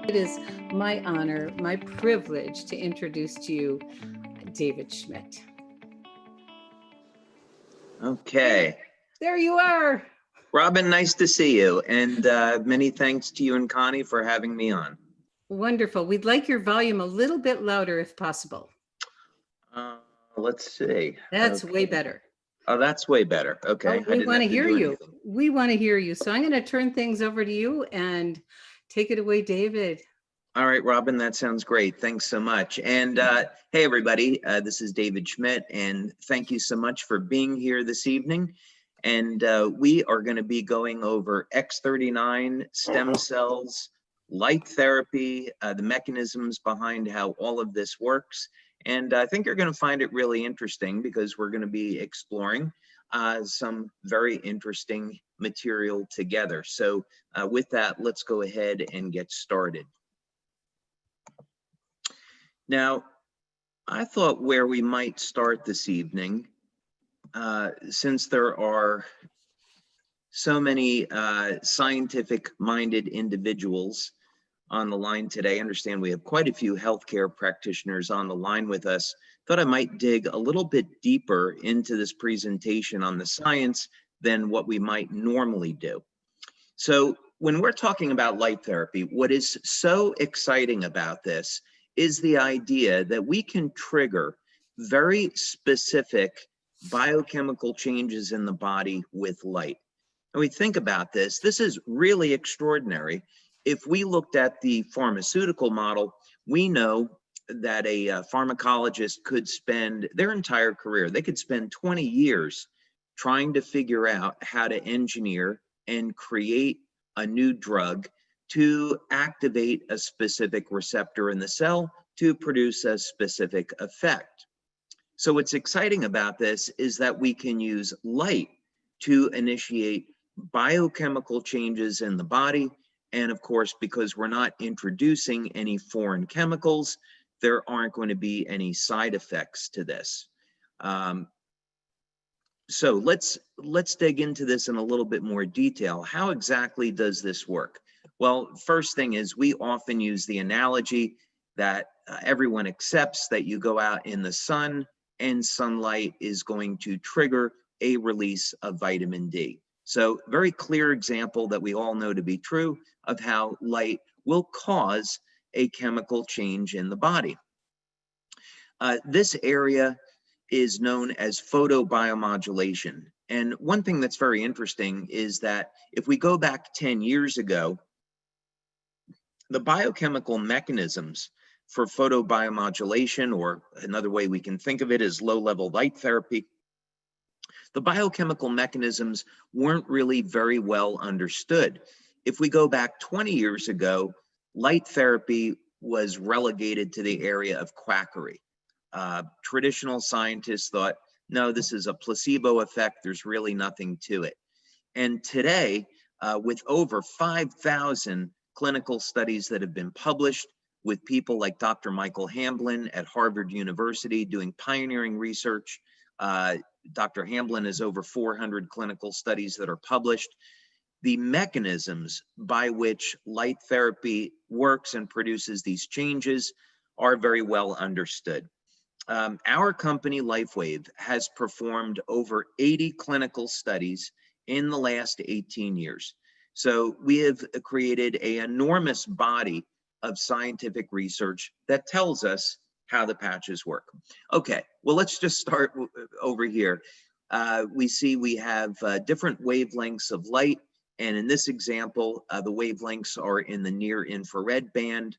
It is my honor, my privilege to introduce to you David Schmidt. Okay. There you are. Robin, nice to see you. And many thanks to you and Connie for having me on. Wonderful. We'd like your volume a little bit louder if possible. Let's see. That's way better. Oh, that's way better. Okay. Oh, we want to hear you. We want to hear you. So I'm going to turn things over to you and take it away, David. All right, Robin, that sounds great. Thanks so much. And hey, everybody, this is David Schmidt, and thank you so much for being here this evening. And we are going to be going over X39, stem cells, light therapy, the mechanisms behind how all of this works. And I think you're going to find it really interesting because we're going to be exploring some very interesting material together. So with that, let's go ahead and get started. Now, I thought where we might start this evening, since there are so many scientific-minded individuals on the line today, I understand we have quite a few healthcare practitioners on the line with us, thought I might dig a little bit deeper into this presentation on the science than what we might normally do. So when we're talking about light therapy, what is so exciting about this is the idea that we can trigger very specific biochemical changes in the body with light. And we think about this, this is really extraordinary. If we looked at the pharmaceutical model, we know that a pharmacologist could spend their entire career, they could spend 20 years trying to figure out how to engineer and create a new drug to activate a specific receptor in the cell to produce a specific effect. So what's exciting about this is that we can use light to initiate biochemical changes in the body. And of course, because we're not introducing any foreign chemicals, there aren't going to be any side effects to this. So let's dig into this in a little bit more detail. How exactly does this work? Well, first thing is we often use the analogy that everyone accepts that you go out in the sun and sunlight is going to trigger a release of vitamin D. So very clear example that we all know to be true of how light will cause a chemical change in the body. This area is known as photobiomodulation. And one thing that's very interesting is that if we go back 10 years ago, the biochemical mechanisms for photobiomodulation, or another way we can think of it is low-level light therapy, the biochemical mechanisms weren't really very well understood. If we go back 20 years ago, light therapy was relegated to the area of quackery. Traditional scientists thought, no, this is a placebo effect, there's really nothing to it. And today, with over 5,000 clinical studies that have been published with people like Dr. Michael Hamblin at Harvard University doing pioneering research, Dr. Hamblin has over 400 clinical studies that are published. The mechanisms by which light therapy works and produces these changes are very well understood. Our company, LifeWave, has performed over 80 clinical studies in the last 18 years. So we have created an enormous body of scientific research that tells us how the patches work. Okay, well, let's just start over here. We see we have different wavelengths of light. And in this example, the wavelengths are in the near infrared band,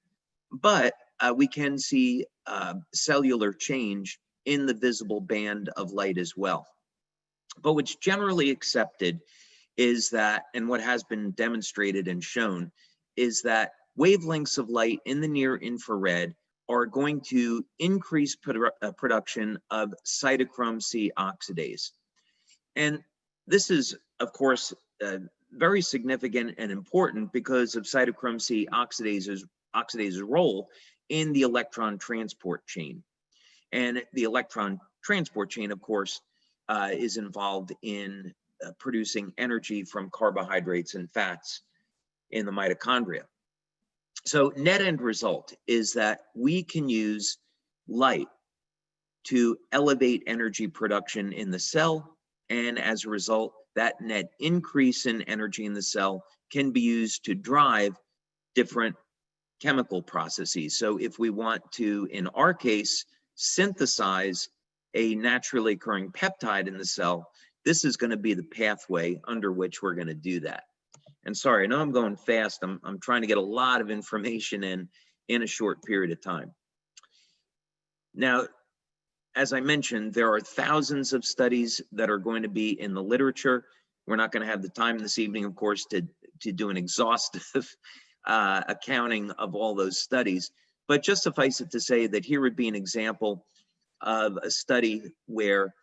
but we can see cellular change in the visible band of light as well. But what's generally accepted is that, and what has been demonstrated and shown, is that wavelengths of light in the near infrared are going to increase production of cytochrome C oxidase. And this is, of course, very significant and important because of cytochrome C oxidase's role in the electron transport chain. And the electron transport chain, of course, is involved in producing energy from carbohydrates and fats in the mitochondria. So net end result is that we can use light to elevate energy production in the cell. And as a result, that net increase in energy in the cell can be used to drive different chemical processes. So if we want to, in our case, synthesize a naturally occurring peptide in the cell, this is going to be the pathway under which we're going to do that. And sorry, I know I'm going fast. I'm trying to get a lot of information in a short period of time. Now, as I mentioned, there are thousands of studies that are going to be in the literature. We're not going to have the time this evening, of course, to do an exhaustive accounting of all those studies. But just suffice it to say that here would be an example of a study where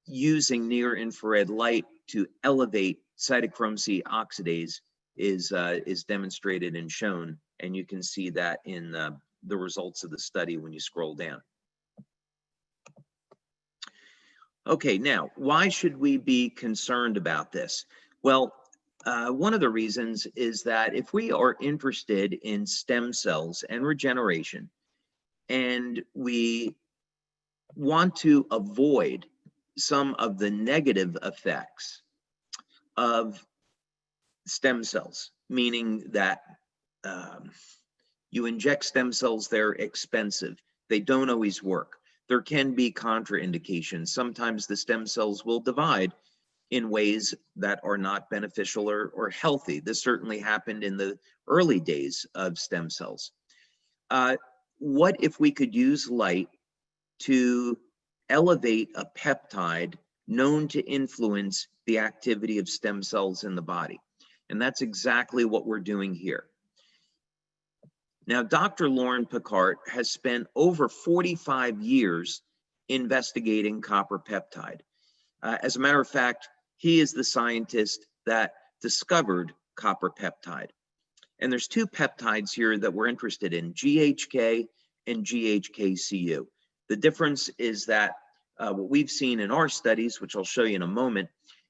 using near-infrared light to elevate cytochrome C oxidase is demonstrated and shown, and you can see that in the results of the study when you scroll down. Okay, now, why should we be concerned about this? Well, one of the reasons is that if we are interested in stem cells and regeneration, and we want to avoid some of the negative effects of stem cells, meaning that you inject stem cells, they're expensive, they don't always work. There can be contraindications. Sometimes the stem cells will divide in ways that are not beneficial or healthy. This certainly happened in the early days of stem cells. What if we could use light to elevate a peptide known to influence the activity of stem cells in the body? And that's exactly what we're doing here. Now, Dr. Loren Pickart has spent over 45 years investigating copper peptide. As a matter of fact, he is the scientist that discovered copper peptide. And there's two peptides here that we're interested in, GHK and GHK-Cu. The difference is that what we've seen in our studies, which I'll show you in a moment,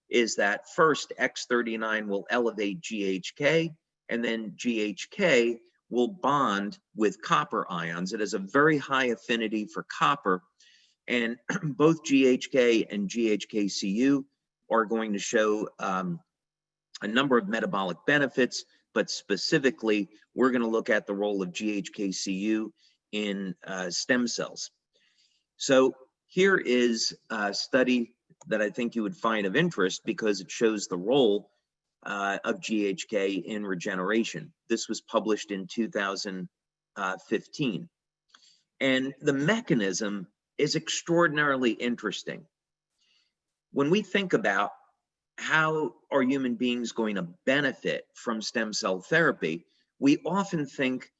is that first X39 will elevate GHK, and then GHK will bond with copper ions. It has a very high affinity for copper, and both GHK and GHK-Cu are going to show a number of metabolic benefits, but specifically, we're going to look at the role of GHK-Cu in stem cells. So here is a study that I think you would find of interest because it shows the role of GHK in regeneration. This was published in 2015. And the mechanism is extraordinarily interesting. When we think about how are human beings going to benefit from stem cell therapy, we often think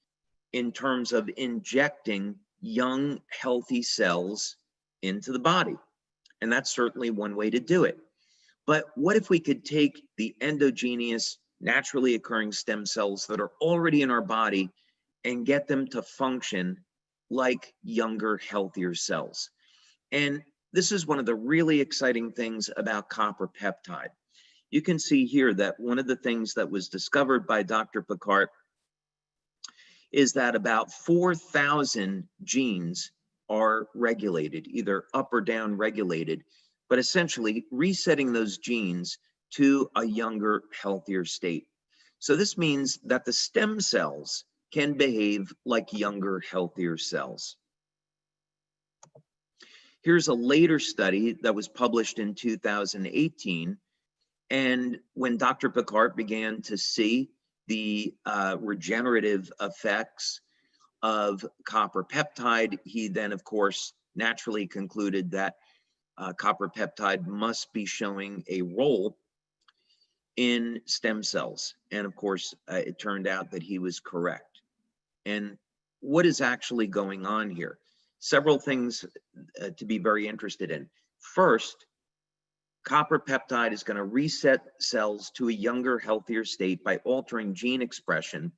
in terms of injecting young, healthy cells into the body. And that's certainly one way to do it. But what if we could take the endogenous, naturally occurring stem cells that are already in our body and get them to function like younger, healthier cells? And this is one of the really exciting things about copper peptide. You can see here that one of the things that was discovered by Dr. Pickart is that about 4,000 genes are regulated, either up or down regulated, but essentially resetting those genes to a younger, healthier state. So this means that the stem cells can behave like younger, healthier cells. Here's a later study that was published in 2018. And when Dr. Pickart began to see the regenerative effects of copper peptide, he then, of course, naturally concluded that copper peptide must be showing a role in stem cells. And of course, it turned out that he was correct. And what is actually going on here? Several things to be very interested in. First, copper peptide is going to reset cells to a younger, healthier state by altering gene expression.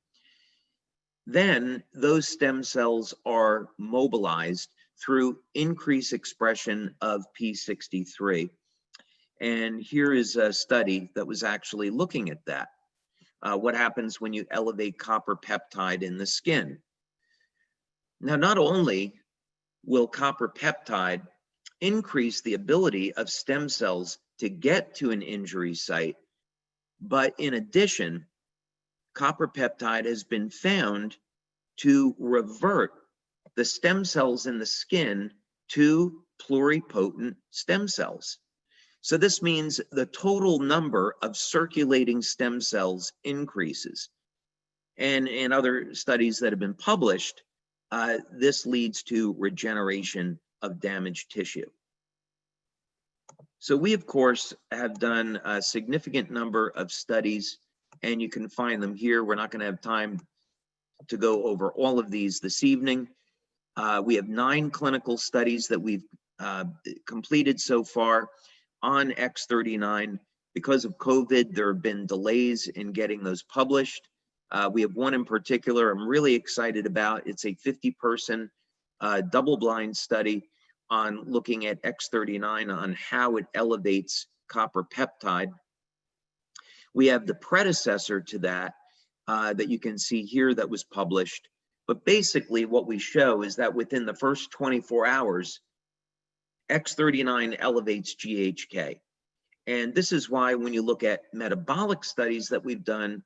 Then those stem cells are mobilized through increased expression of P63. And here is a study that was actually looking at that. what happens when you elevate copper peptide in the skin. Now, not only will copper peptide increase the ability of stem cells to get to an injury site, but in addition, copper peptide has been found to revert the stem cells in the skin to pluripotent stem cells. So this means the total number of circulating stem cells increases. And in other studies that have been published, this leads to regeneration of damaged tissue. So we, of course, have done a significant number of studies, and you can find them here. We're not going to have time to go over all of these this evening. We have 9 clinical studies that we've completed so far on X39. Because of COVID, there have been delays in getting those published. We have one in particular I'm really excited about. It's a 50-person double-blind study on looking at X39 on how it elevates copper peptide. We have the predecessor to that that you can see here that was published. But basically what we show is that within the first 24 hours, X39 elevates GHK. And this is why when you look at metabolic studies that we've done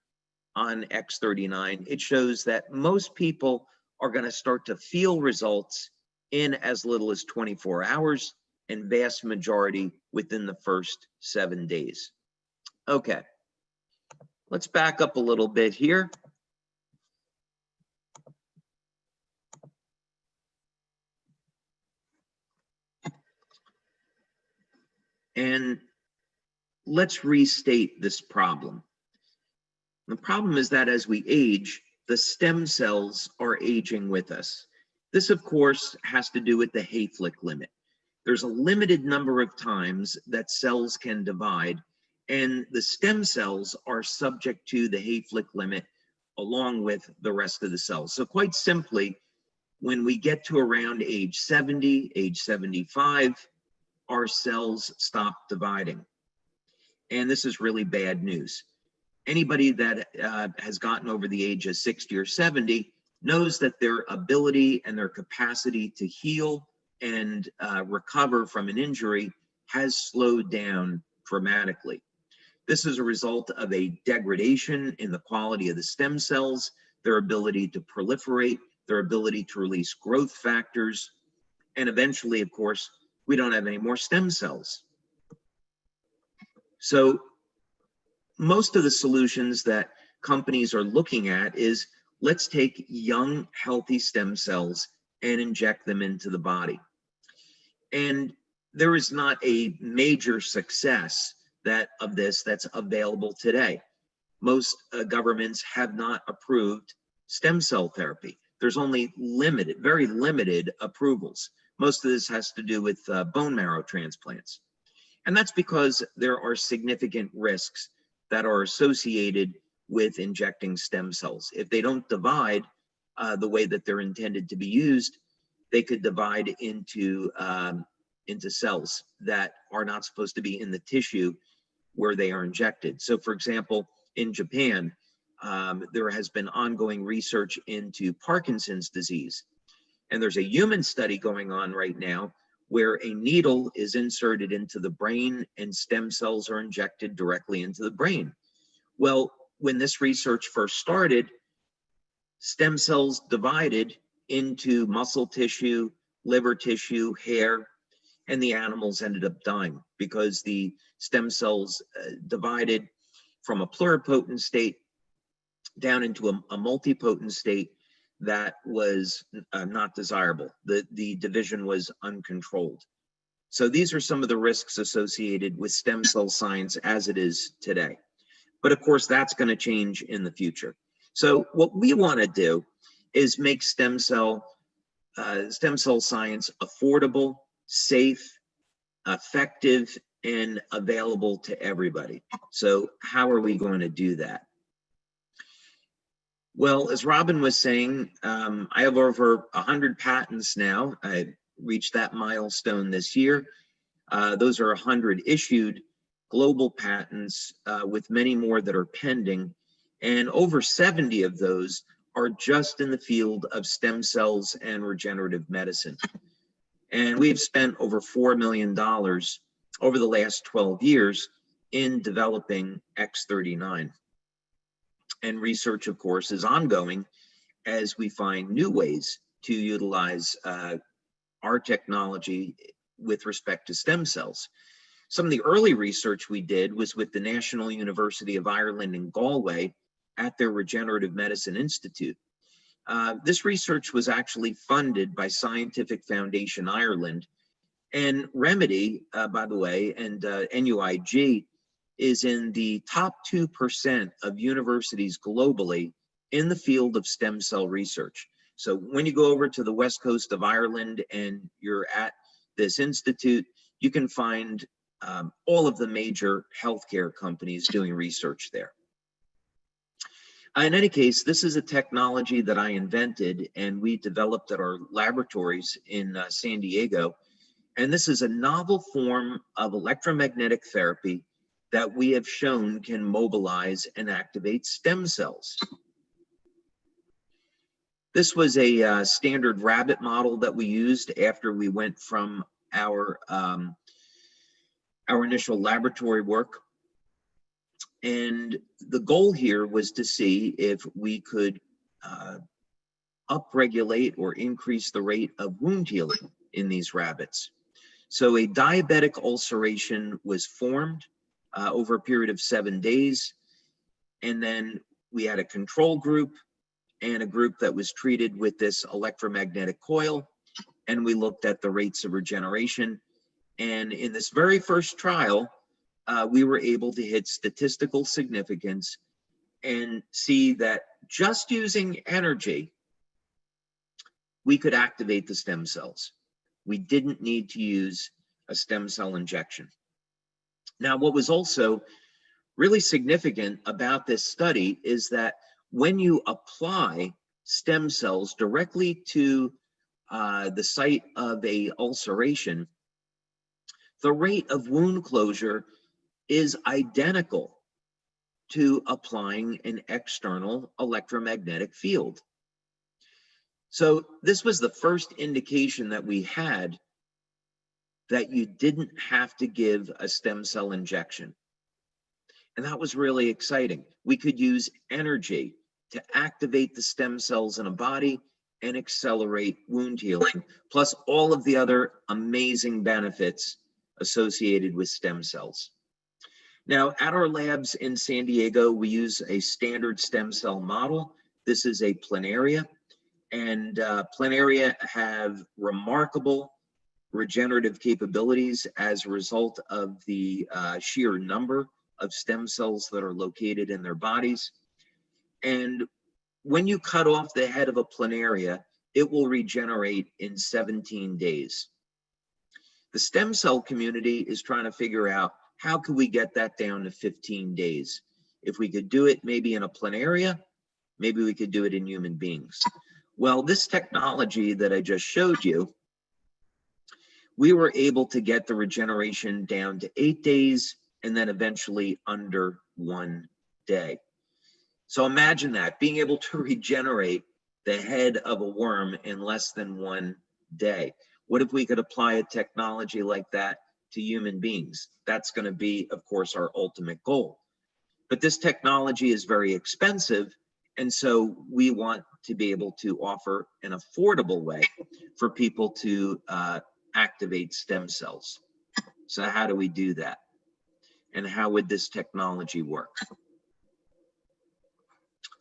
on X39, it shows that most people are going to start to feel results in as little as 24 hours, and vast majority within the first 7 days. Okay, let's back up a little bit here. And let's restate this problem. The problem is that as we age, the stem cells are aging with us. This, of course, has to do with the Hayflick limit. There's a limited number of times that cells can divide, and the stem cells are subject to the Hayflick limit along with the rest of the cells. So quite simply, when we get to around age 70, age 75, our cells stop dividing. And this is really bad news. Anybody that has gotten over the age of 60 or 70 knows that their ability and their capacity to heal and recover from an injury has slowed down dramatically. This is a result of a degradation in the quality of the stem cells, their ability to proliferate, their ability to release growth factors, and eventually, of course, we don't have any more stem cells. So most of the solutions that companies are looking at is, let's take young, healthy stem cells and inject them into the body. And there is not a major success of this that's available today. Most governments have not approved stem cell therapy. There's only limited, very limited approvals. Most of this has to do with bone marrow transplants. And that's because there are significant risks that are associated with injecting stem cells. If they don't divide the way that they're intended to be used, they could divide into cells that are not supposed to be in the tissue where they are injected. So for example, in Japan, there has been ongoing research into Parkinson's disease. And there's a human study going on right now where a needle is inserted into the brain and stem cells are injected directly into the brain. Well, when this research first started, stem cells divided into muscle tissue, liver tissue, hair, and the animals ended up dying because the stem cells divided from a pluripotent state down into a multipotent state that was not desirable. The division was uncontrolled. So these are some of the risks associated with stem cell science as it is today. But of course, that's going to change in the future. So what we want to do is make stem cell science affordable, safe, effective, and available to everybody. So how are we going to do that? Well, as Robin was saying, I have over 100 patents now. I reached that milestone this year. Those are 100 issued global patents with many more that are pending. And over 70 of those are just in the field of stem cells and regenerative medicine. And we've spent over $4 million over the last 12 years in developing X39. And research, of course, is ongoing as we find new ways to utilize our technology with respect to stem cells. Some of the early research we did was with the National University of Ireland in Galway at their Regenerative Medicine Institute. This research was actually funded by Scientific Foundation Ireland, and Remedy, by the way, and NUIG is in the top 2% of universities globally in the field of stem cell research. So when you go over to the west coast of Ireland and you're at this institute, you can find all of the major healthcare companies doing research there. In any case, this is a technology that I invented and we developed at our laboratories in San Diego. And this is a novel form of electromagnetic therapy that we have shown can mobilize and activate stem cells. This was a standard rabbit model that we used after we went from our initial laboratory work. And the goal here was to see if we could upregulate or increase the rate of wound healing in these rabbits. So a diabetic ulceration was formed over a period of 7 days. And then we had a control group and a group that was treated with this electromagnetic coil. And we looked at the rates of regeneration. And in this very first trial, we were able to hit statistical significance and see that just using energy, we could activate the stem cells. We didn't need to use a stem cell injection. Now, what was also really significant about this study is that when you apply stem cells directly to the site of a ulceration, the rate of wound closure is identical to applying an external electromagnetic field. So this was the first indication that we had that you didn't have to give a stem cell injection. And that was really exciting. We could use energy to activate the stem cells in a body and accelerate wound healing, plus all of the other amazing benefits associated with stem cells. Now, at our labs in San Diego, we use a standard stem cell model. This is a planaria, and planaria have remarkable regenerative capabilities as a result of the sheer number of stem cells that are located in their bodies. And when you cut off the head of a planaria, it will regenerate in 17 days. The stem cell community is trying to figure out how could we get that down to 15 days? If we could do it maybe in a planaria, maybe we could do it in human beings. Well, this technology that I just showed you, we were able to get the regeneration down to 8 days and then eventually under 1 day. So imagine that, being able to regenerate the head of a worm in less than 1 day. What if we could apply a technology like that to human beings? That's going to be, of course, our ultimate goal. But this technology is very expensive, and so we want to be able to offer an affordable way for people to activate stem cells. So how do we do that? And how would this technology work?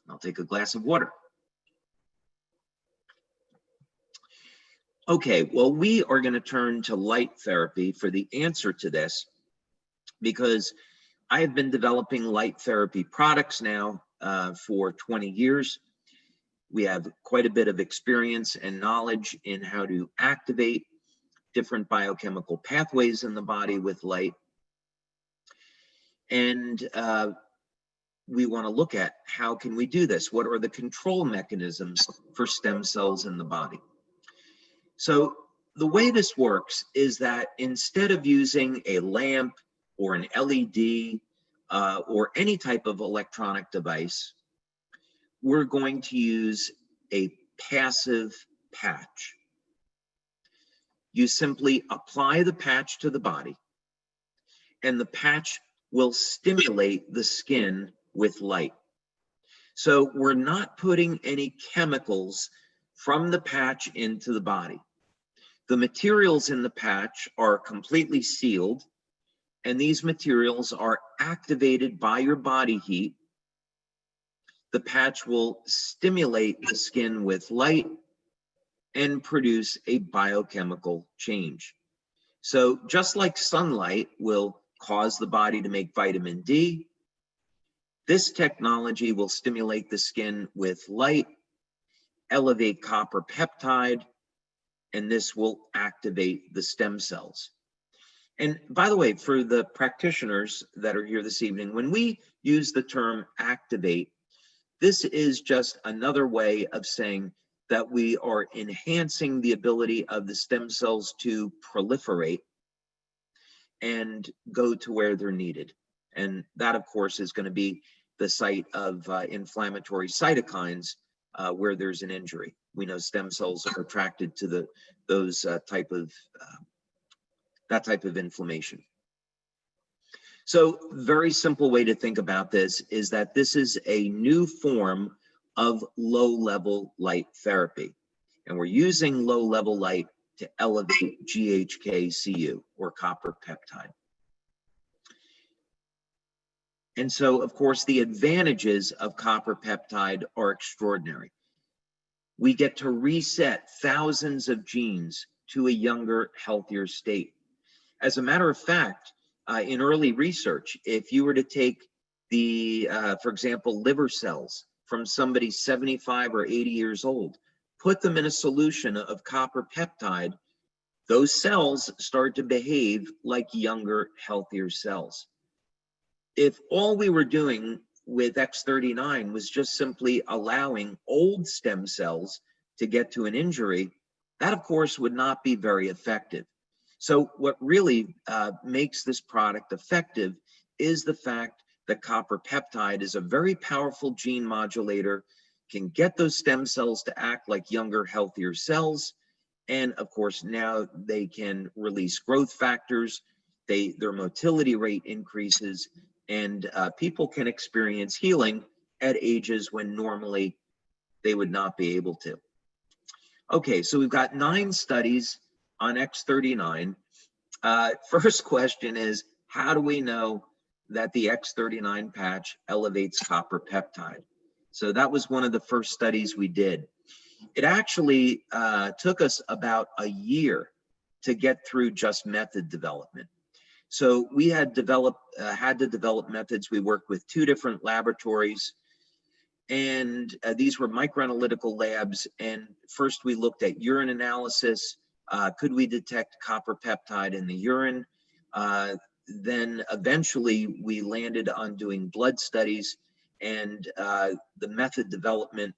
I'll take a glass of water. Okay, well, we are going to turn to light therapy for the answer to this, because I have been developing light therapy products now for 20 years. We have quite a bit of experience and knowledge in how to activate different biochemical pathways in the body with light. And we want to look at how can we do this? What are the control mechanisms for stem cells in the body? So the way this works is that instead of using a lamp or an LED or any type of electronic device, we're going to use a passive patch. You simply apply the patch to the body, and the patch will stimulate the skin with light. So we're not putting any chemicals from the patch into the body. The materials in the patch are completely sealed, and these materials are activated by your body heat. The patch will stimulate the skin with light and produce a biochemical change. So just like sunlight will cause the body to make vitamin D, this technology will stimulate the skin with light, elevate copper peptide, and this will activate the stem cells. And by the way, for the practitioners that are here this evening, when we use the term activate, this is just another way of saying that we are enhancing the ability of the stem cells to proliferate and go to where they're needed. And that, of course, is going to be the site of inflammatory cytokines where there's an injury. We know stem cells are attracted to that type of inflammation. So very simple way to think about this is that this is a new form of low-level light therapy. And we're using low-level light to elevate GHK-Cu, or copper peptide. And so, of course, the advantages of copper peptide are extraordinary. We get to reset thousands of genes to a younger, healthier state. As a matter of fact, in early research, if you were to take for example, liver cells from somebody 75 or 80 years old, put them in a solution of copper peptide, those cells start to behave like younger, healthier cells. If all we were doing with X39 was just simply allowing old stem cells to get to an injury, that of course would not be very effective. So what really makes this product effective is the fact that copper peptide is a very powerful gene modulator, can get those stem cells to act like younger, healthier cells. And of course, now they can release growth factors, their motility rate increases, and people can experience healing at ages when normally they would not be able to. Okay, so we've got 9 studies on X39. First question is, how do we know that the X39 patch elevates copper peptide? So that was one of the first studies we did. It actually took us about a year to get through just method development. So we had to develop methods. We worked with 2 different laboratories, and these were microanalytical labs. And first we looked at urine analysis. Could we detect copper peptide in the urine? Then eventually we landed on doing blood studies, and the method development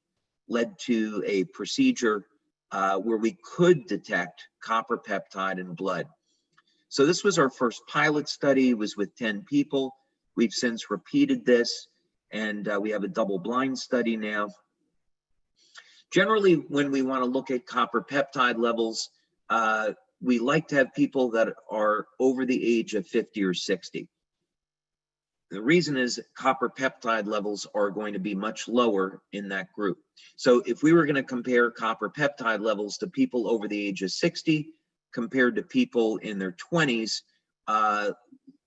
led to a procedure where we could detect copper peptide in blood. So this was our first pilot study. It was with 10 people. We've since repeated this, and we have a double-blind study now. Generally, when we want to look at copper peptide levels, we like to have people that are over the age of 50 or 60. The reason is copper peptide levels are going to be much lower in that group. So if we were going to compare copper peptide levels to people over the age of 60 compared to people in their 20s,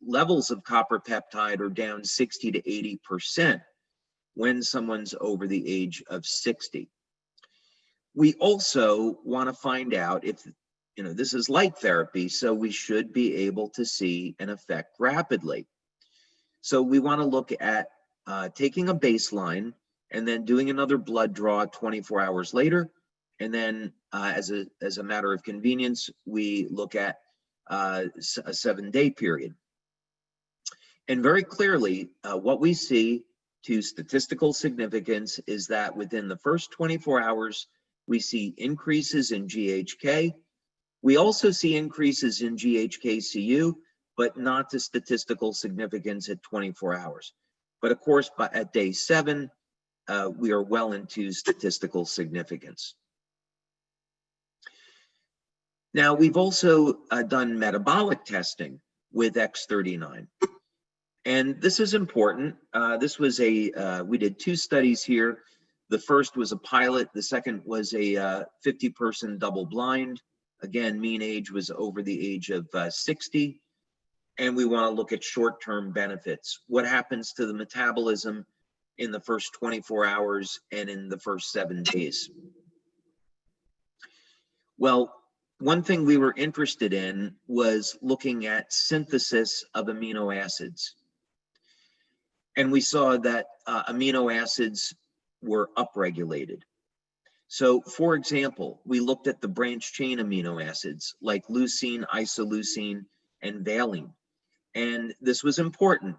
levels of copper peptide are down 60 to 80% when someone's over the age of 60. We also want to find out if, this is light therapy, so we should be able to see an effect rapidly. So we want to look at taking a baseline and then doing another blood draw 24 hours later. And then as a matter of convenience, we look at a 7-day period. And very clearly, what we see to statistical significance is that within the first 24 hours, we see increases in GHK. We also see increases in GHK-Cu, but not to statistical significance at 24 hours. But of course, at day 7, we are well into statistical significance. Now, we've also done metabolic testing with X39. And this is important. This was we did 2 studies here. The first was a pilot. The second was a 50-person double blind. Again, mean age was over the age of 60. And we want to look at short-term benefits. What happens to the metabolism in the first 24 hours and in the first 7 days? Well, one thing we were interested in was looking at synthesis of amino acids. And we saw that amino acids were upregulated. So, for example, we looked at the branched chain amino acids like leucine, isoleucine, and valine. And this was important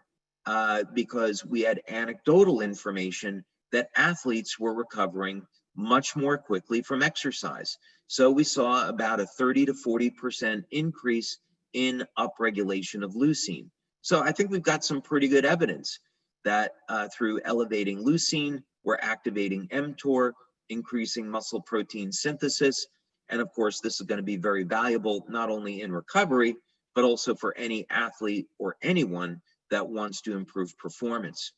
because we had anecdotal information that athletes were recovering much more quickly from exercise. So we saw about a 30 to 40% increase in upregulation of leucine. So I think we've got some pretty good evidence that through elevating leucine, we're activating mTOR, increasing muscle protein synthesis. And of course, this is going to be very valuable, not only in recovery, but also for any athlete or anyone that wants to improve performance.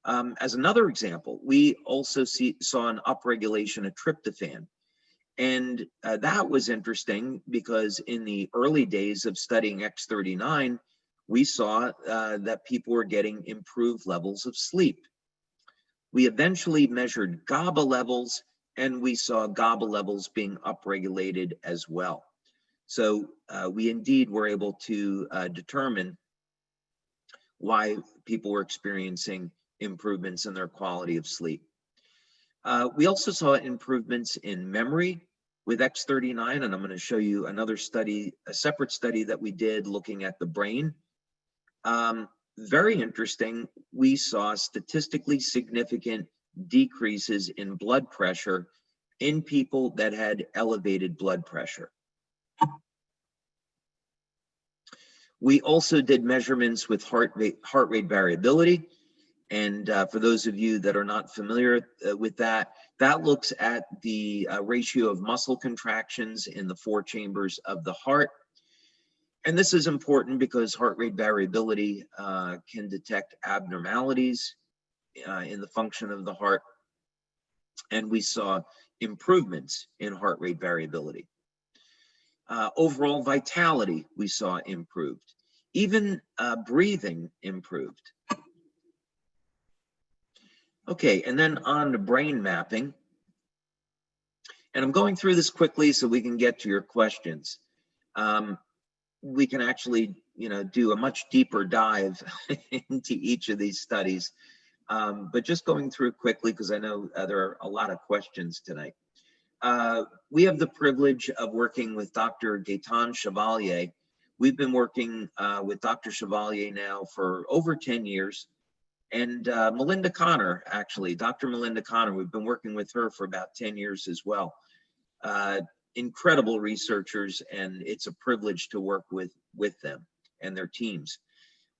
As another example, we also saw an upregulation of tryptophan. And that was interesting because in the early days of studying X39, we saw that people were getting improved levels of sleep. We eventually measured GABA levels, and we saw GABA levels being upregulated as well. So we indeed were able to determine why people were experiencing improvements in their quality of sleep. We also saw improvements in memory with X39, and I'm going to show you another study, a separate study that we did looking at the brain. Very interesting, we saw statistically significant decreases in blood pressure in people that had elevated blood pressure. We also did measurements with heart rate variability. And for those of you that are not familiar with that, that looks at the ratio of muscle contractions in the 4 chambers of the heart. And this is important because heart rate variability can detect abnormalities in the function of the heart. And we saw improvements in heart rate variability. Overall vitality, we saw improved. Even breathing improved. Okay, and then on to brain mapping. And I'm going through this quickly so we can get to your questions. We can actually, do a much deeper dive into each of these studies. But just going through quickly, because I know there are a lot of questions tonight. We have the privilege of working with Dr. Gaetan Chevalier. We've been working with Dr. Chevalier now for over 10 years. And Melinda Connor, actually, Dr. Melinda Connor, we've been working with her for about 10 years as well. Incredible researchers, and it's a privilege to work with them and their teams.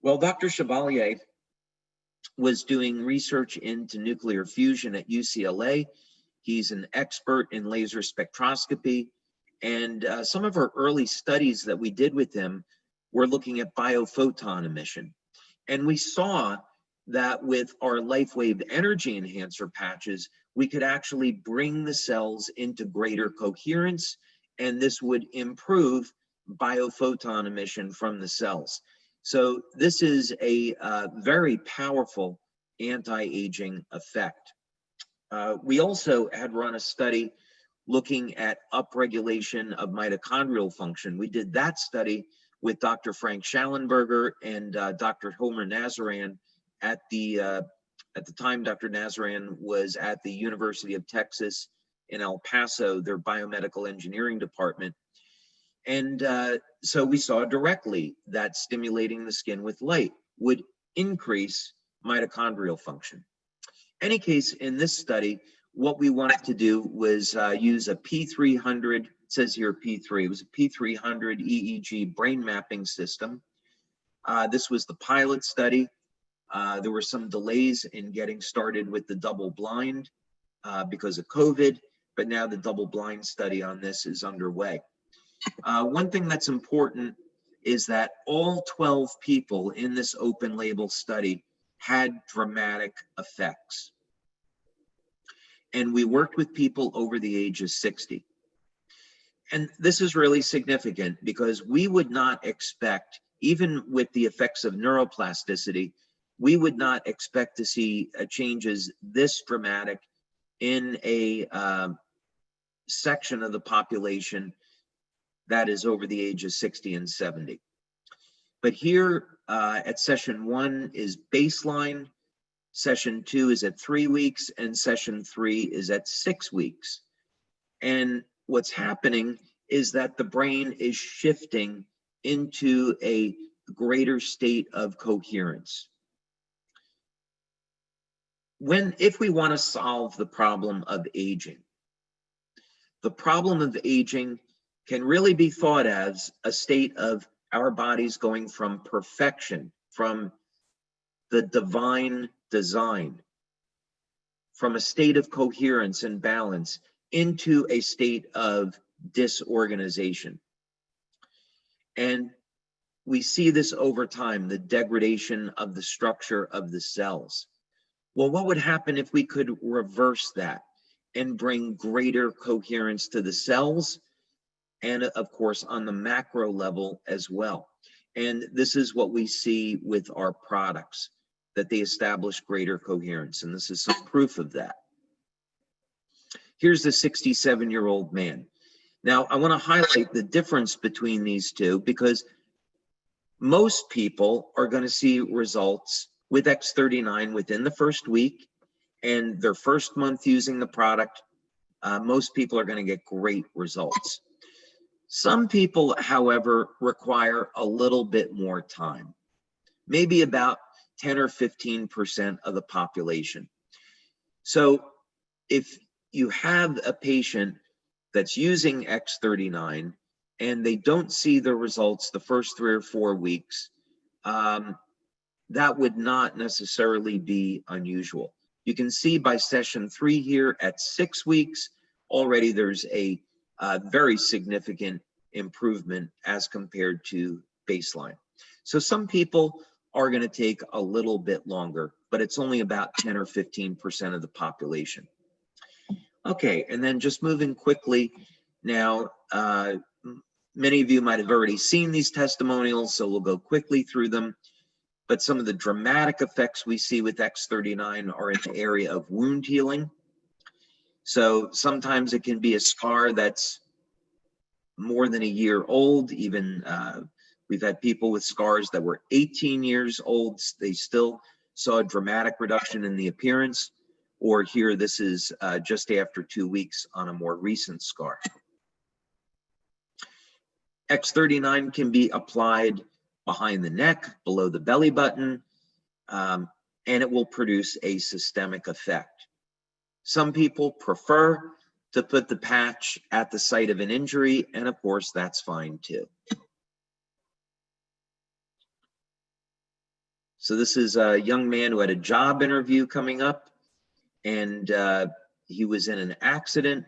Well, Dr. Chevalier was doing research into nuclear fusion at UCLA. He's an expert in laser spectroscopy. And some of our early studies that we did with him were looking at biophoton emission. And we saw that with our LifeWave energy enhancer patches, we could actually bring the cells into greater coherence, and this would improve biophoton emission from the cells. So this is a very powerful anti-aging effect. We also had run a study looking at upregulation of mitochondrial function. We did that study with Dr. Frank Schallenberger and Dr. Homer Nazaran at the time. Dr. Nazaran was at the University of Texas in El Paso, their biomedical engineering department. And so we saw directly that stimulating the skin with light would increase mitochondrial function. Any case, in this study, what we wanted to do was use a P300, it says here P3, it was a P300 EEG brain mapping system. This was the pilot study. There were some delays in getting started with the double blind because of COVID, but now the double blind study on this is underway. One thing that's important is that all 12 people in this open label study had dramatic effects. And we worked with people over the age of 60. And this is really significant because we would not expect, even with the effects of neuroplasticity, we would not expect to see changes this dramatic in a section of the population that is over the age of 60 and 70. But here at session 1 is baseline, session 2 is at 3 weeks, and session 3 is at 6 weeks. And what's happening is that the brain is shifting into a greater state of coherence. If we want to solve the problem of aging, the problem of aging can really be thought as a state of our bodies going from perfection, from the divine design, from a state of coherence and balance into a state of disorganization. And we see this over time, the degradation of the structure of the cells. Well, what would happen if we could reverse that and bring greater coherence to the cells, and of course on the macro level as well? And this is what we see with our products, that they establish greater coherence, and this is some proof of that. Here's the 67-year-old man. Now, I want to highlight the difference between these two because most people are going to see results with X39 within the first week, and their first month using the product, most people are going to get great results. Some people, however, require a little bit more time, maybe about 10 or 15% of the population. So if you have a patient that's using X39 and they don't see the results the first 3 or 4 weeks, that would not necessarily be unusual. You can see by session 3 here at 6 weeks, already there's a very significant improvement as compared to baseline. So some people are going to take a little bit longer, but it's only about 10 or 15% of the population. Okay, and then just moving quickly now, many of you might have already seen these testimonials, so we'll go quickly through them. But some of the dramatic effects we see with X39 are in the area of wound healing. So sometimes it can be a scar that's more than a year old. Even we've had people with scars that were 18 years old. They still saw a dramatic reduction in the appearance. Or here, this is just after 2 weeks on a more recent scar. X39 can be applied behind the neck, below the belly button, and it will produce a systemic effect. Some people prefer to put the patch at the site of an injury, and of course, that's fine too. So this is a young man who had a job interview coming up, and he was in an accident,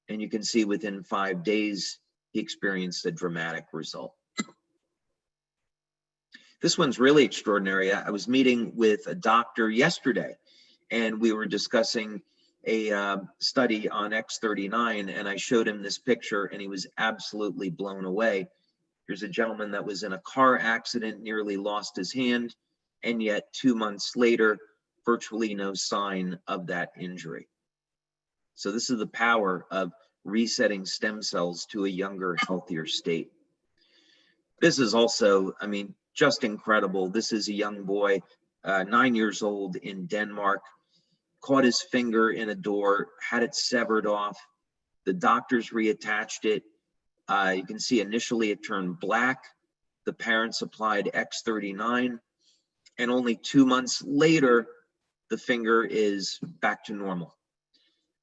and you can see within 5 days, he experienced a dramatic result. This one's really extraordinary. I was meeting with a doctor yesterday, and we were discussing a study on X39, and I showed him this picture, and he was absolutely blown away. Here's a gentleman that was in a car accident, nearly lost his hand, and yet 2 months later, virtually no sign of that injury. So this is the power of resetting stem cells to a younger, healthier state. This is also, I mean, just incredible. This is a young boy, 9 years old in Denmark, caught his finger in a door, had it severed off. The doctors reattached it. You can see initially it turned black. The parents applied X39, and only 2 months later, the finger is back to normal.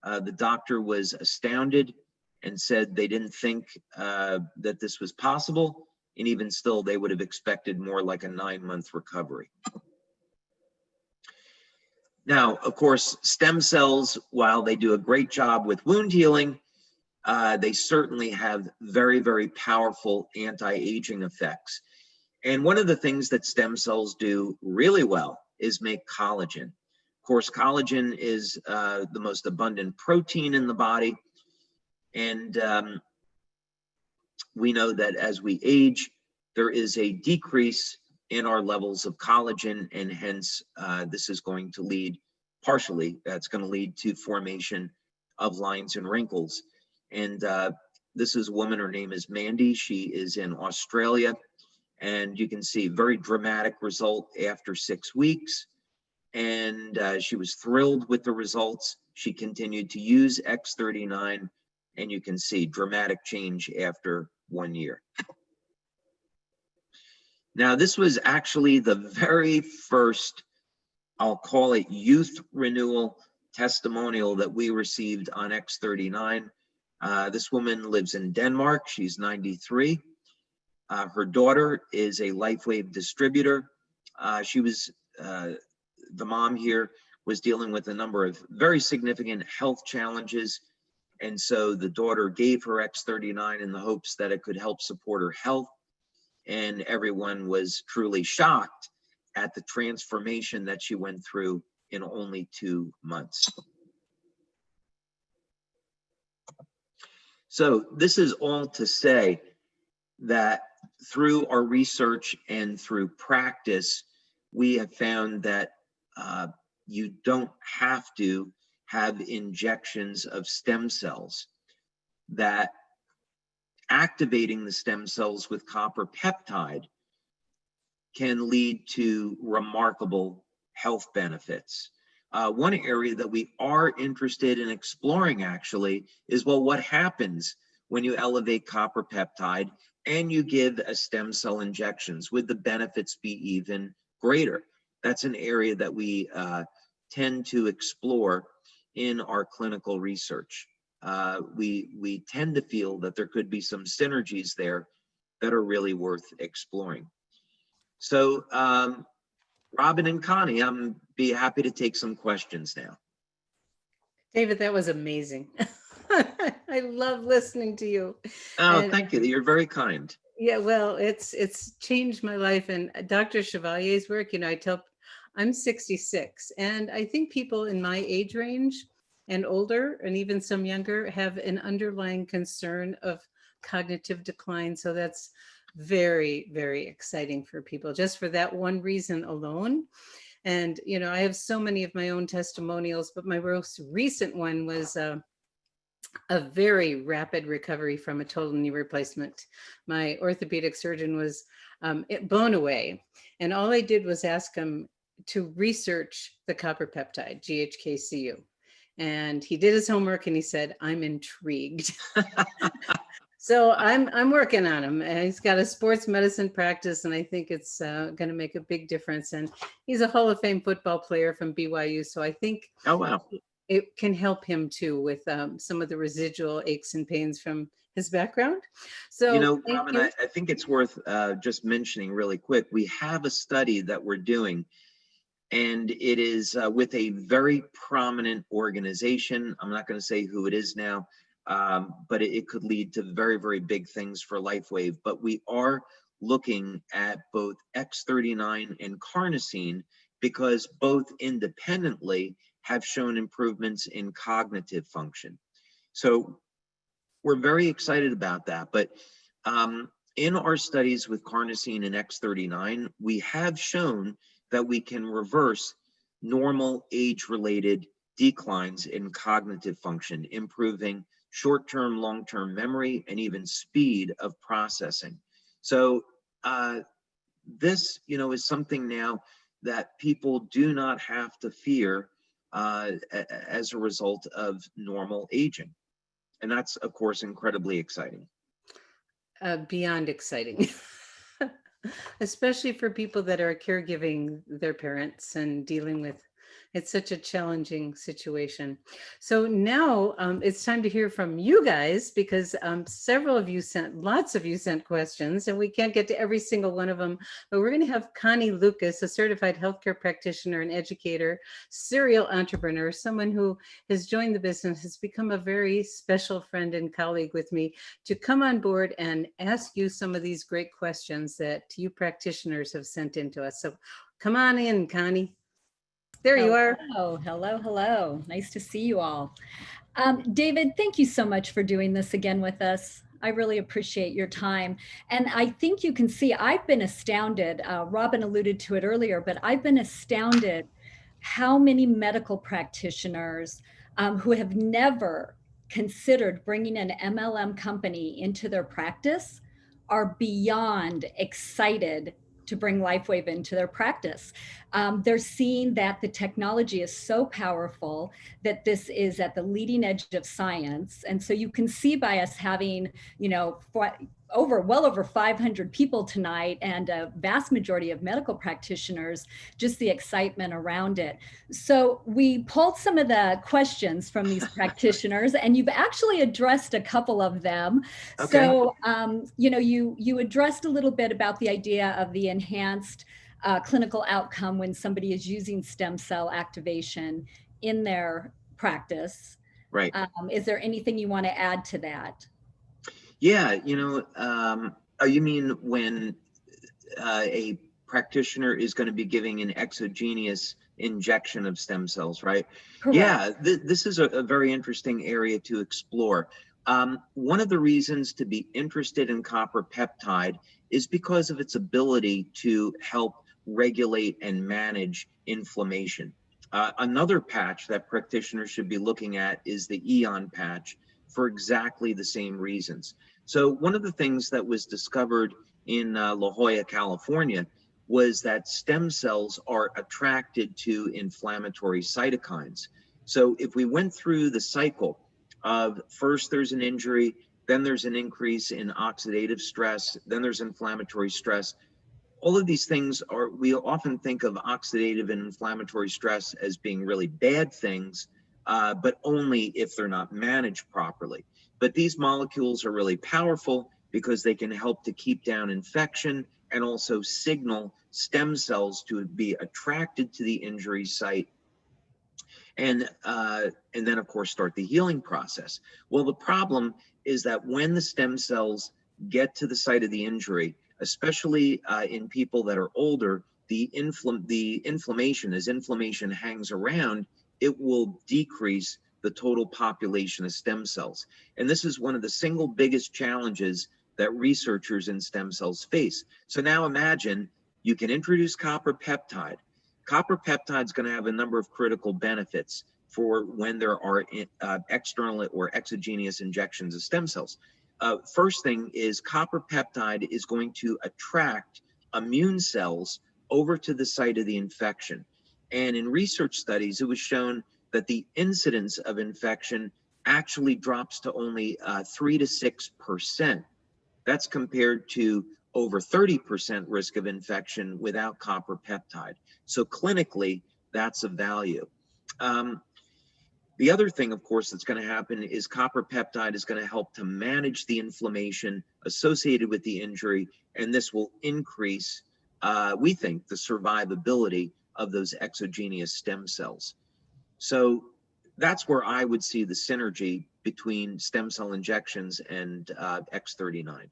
The doctor was astounded and said they didn't think that this was possible. And even still, they would have expected more like a 9-month recovery. Now, of course, stem cells, while they do a great job with wound healing, they certainly have very, very powerful anti-aging effects. And one of the things that stem cells do really well is make collagen. Of course, collagen is the most abundant protein in the body. And we know that as we age, there is a decrease in our levels of collagen, and hence this is going to lead, partially, that's going to lead to formation of lines and wrinkles. And this is a woman, her name is Mandy. She is in Australia, and you can see very dramatic result after 6 weeks. And she was thrilled with the results. She continued to use X39, and you can see dramatic change after 1 year. Now, this was actually the very first, I'll call it, youth renewal testimonial that we received on X39. This woman lives in Denmark. She's 93. Her daughter is a LifeWave distributor. The mom here was dealing with a number of very significant health challenges. And so the daughter gave her X39 in the hopes that it could help support her health. And everyone was truly shocked at the transformation that she went through in only 2 months. So this is all to say that through our research and through practice, we have found that you don't have to have injections of stem cells, that activating the stem cells with copper peptide can lead to remarkable health benefits. One area that we are interested in exploring actually is, well, what happens when you elevate copper peptide and you give a stem cell injections? Would the benefits be even greater? That's an area that we tend to explore in our clinical research. We tend to feel that there could be some synergies there that are really worth exploring. So, Robin and Connie, I'm be happy to take some questions now. David, that was amazing. I love listening to you. Oh, And thank you. You're very kind. yeah, well, it's changed my life. And Dr. Chevalier's work, I'm 66, and I think people in my age range and older, and even some younger, have an underlying concern of cognitive decline. So that's very, very exciting for people, just for that one reason alone. And, I have so many of my own testimonials, but my most recent one was a very rapid recovery from a total knee replacement. My orthopedic surgeon was blown away. And all I did was ask him to research the copper peptide, GHKCU. And he did his homework and he said, I'm intrigued. So I'm working on him. He's got a sports medicine practice, and I think it's going to make a big difference. And he's a Hall of Fame football player from BYU. So I think Oh, wow. it can help him too with some of the residual aches and pains from his background. So Robin, I think it's worth just mentioning really quick. We have a study that we're doing, and it is with a very prominent organization. I'm not going to say who it is now, but it could lead to very, very big things for LifeWave. But we are looking at both X39 and carnosine because both independently have shown improvements in cognitive function. So we're very excited about that. But in our studies with carnosine and X39, we have shown that we can reverse normal age-related declines in cognitive function, improving short-term, long-term memory, and even speed of processing. So this, is something now that people do not have to fear as a result of normal aging. And that's, of course, incredibly exciting. Beyond exciting. Especially for people that are caregiving their parents and dealing with It's such a challenging situation. So now it's time to hear from you guys, because lots of you sent questions, and we can't get to every single one of them. But we're going to have Connie Lucas, a certified healthcare practitioner and educator, serial entrepreneur, someone who has joined the business, has become a very special friend and colleague with me, to come on board and ask you some of these great questions that you practitioners have sent in to us. So come on in, Connie. There you are. Hello, hello, hello. Nice to see you all. David, thank you so much for doing this again with us. I really appreciate your time. And I think you can see I've been astounded. Robin alluded to it earlier, but I've been astounded how many medical practitioners who have never considered bringing an MLM company into their practice are beyond excited to bring LifeWave into their practice. They're seeing that the technology is so powerful, that this is at the leading edge of science. And so you can see by us having, well over 500 people tonight, and a vast majority of medical practitioners, just the excitement around it. So we pulled some of the questions from these practitioners, and you've actually addressed a couple of them. Okay. So, you addressed a little bit about the idea of the enhanced clinical outcome when somebody is using stem cell activation in their practice. Right. Is there anything you want to add to that? Yeah, you mean when a practitioner is going to be giving an exogenous injection of stem cells, right? Correct. Yeah, this is a very interesting area to explore. One of the reasons to be interested in copper peptide is because of its ability to help regulate and manage inflammation. Another patch that practitioners should be looking at is the EON patch, for exactly the same reasons. So one of the things that was discovered in La Jolla, California, was that stem cells are attracted to inflammatory cytokines. So if we went through the cycle of first there's an injury, then there's an increase in oxidative stress, then there's inflammatory stress. All of these things we often think of oxidative and inflammatory stress as being really bad things, but only if they're not managed properly. But these molecules are really powerful because they can help to keep down infection and also signal stem cells to be attracted to the injury site, and then of course start the healing process. Well, the problem is that when the stem cells get to the site of the injury, especially in people that are older, the inflammation, as inflammation hangs around, it will decrease the total population of stem cells. And this is one of the single biggest challenges that researchers in stem cells face. So now imagine you can introduce copper peptide. Copper peptide is going to have a number of critical benefits for when there are external or exogenous injections of stem cells. First thing is copper peptide is going to attract immune cells over to the site of the infection. And in research studies, it was shown that the incidence of infection actually drops to only 3 to 6%. That's compared to over 30% risk of infection without copper peptide. So clinically, that's of value. The other thing, of course, that's going to happen is copper peptide is going to help to manage the inflammation associated with the injury, and this will increase, we think, the survivability of those exogenous stem cells. So that's where I would see the synergy between stem cell injections and X39.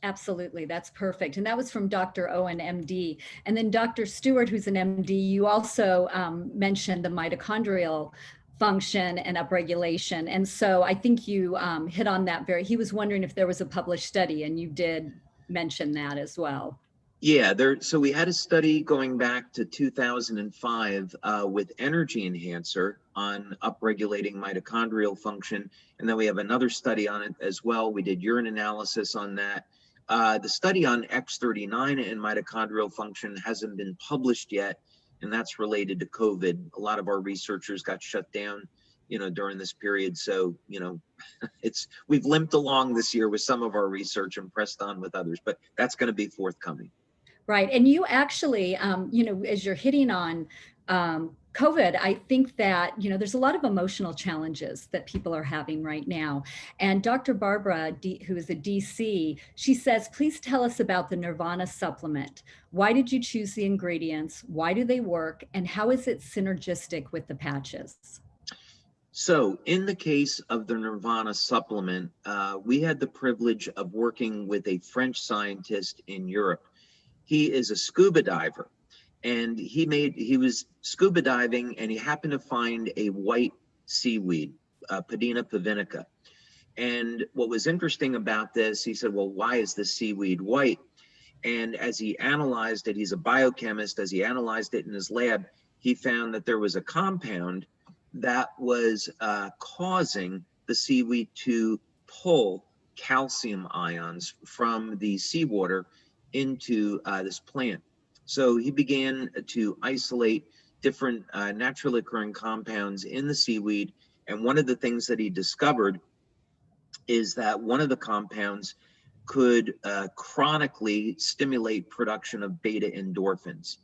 Absolutely. That's perfect. And that was from Dr. Owen, MD. And then Dr. Stewart, who's an MD, you also mentioned the mitochondrial function and upregulation. And so I think you hit on that he was wondering if there was a published study, and you did mention that as well. Yeah, so we had a study going back to 2005 with Energy Enhancer on upregulating mitochondrial function. And then we have another study on it as well. We did urine analysis on that. The study on X39 and mitochondrial function hasn't been published yet, and that's related to COVID. A lot of our researchers got shut down, during this period. So, we've limped along this year with some of our research and pressed on with others, but that's going to be forthcoming. Right. And you actually, as you're hitting on COVID, I think that, there's a lot of emotional challenges that people are having right now. And Dr. Barbara, who is a DC, she says, please tell us about the Nirvana supplement. Why did you choose the ingredients? Why do they work? And how is it synergistic with the patches? So in the case of the Nirvana supplement, we had the privilege of working with a French scientist in Europe. He is a scuba diver, and he was scuba diving, and he happened to find a white seaweed, Padina pavinica. And what was interesting about this, he said, well, why is this seaweed white? And as he analyzed it, he's a biochemist, as he analyzed it in his lab, he found that there was a compound that was causing the seaweed to pull calcium ions from the seawater into this plant. So he began to isolate different naturally occurring compounds in the seaweed. And one of the things that he discovered is that one of the compounds could chronically stimulate production of beta endorphins.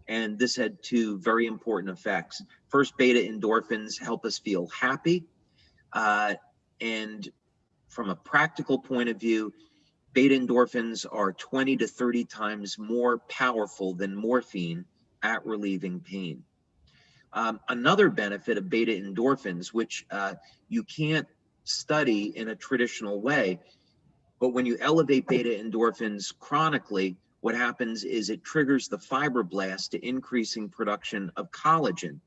And this had two very important effects. First, beta endorphins help us feel happy. And from a practical point of view, beta endorphins are 20 to 30 times more powerful than morphine at relieving pain. Another benefit of beta endorphins, which you can't study in a traditional way, but when you elevate beta endorphins chronically, what happens is it triggers the fibroblast to increasing production of collagen.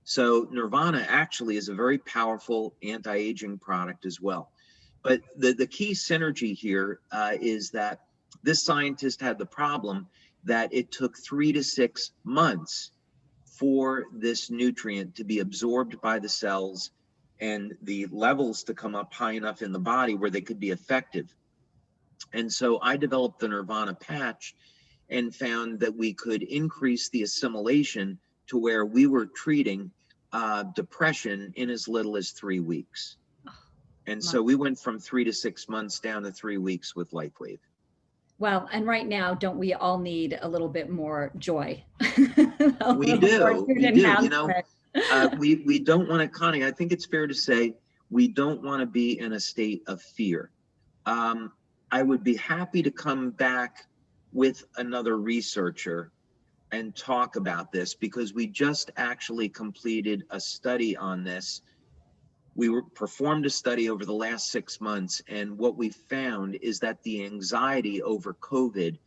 So Nirvana actually is a very powerful anti-aging product as well. But the key synergy here is that this scientist had the problem that it took 3 to 6 months for this nutrient to be absorbed by the cells and the levels to come up high enough in the body where they could be effective. And so I developed the Nirvana patch and found that we could increase the assimilation to where we were treating depression in as little as 3 weeks. And so we went from 3 to 6 months down to 3 weeks with LifeWave. Well, and right now, don't we all need a little bit more joy? We do. You know, we don't want to, Connie, I think it's fair to say we don't want to be in a state of fear. I would be happy to come back with another researcher and talk about this, because we just actually completed a study on this. We performed a study over the last 6 months, and what we found is that the anxiety over COVID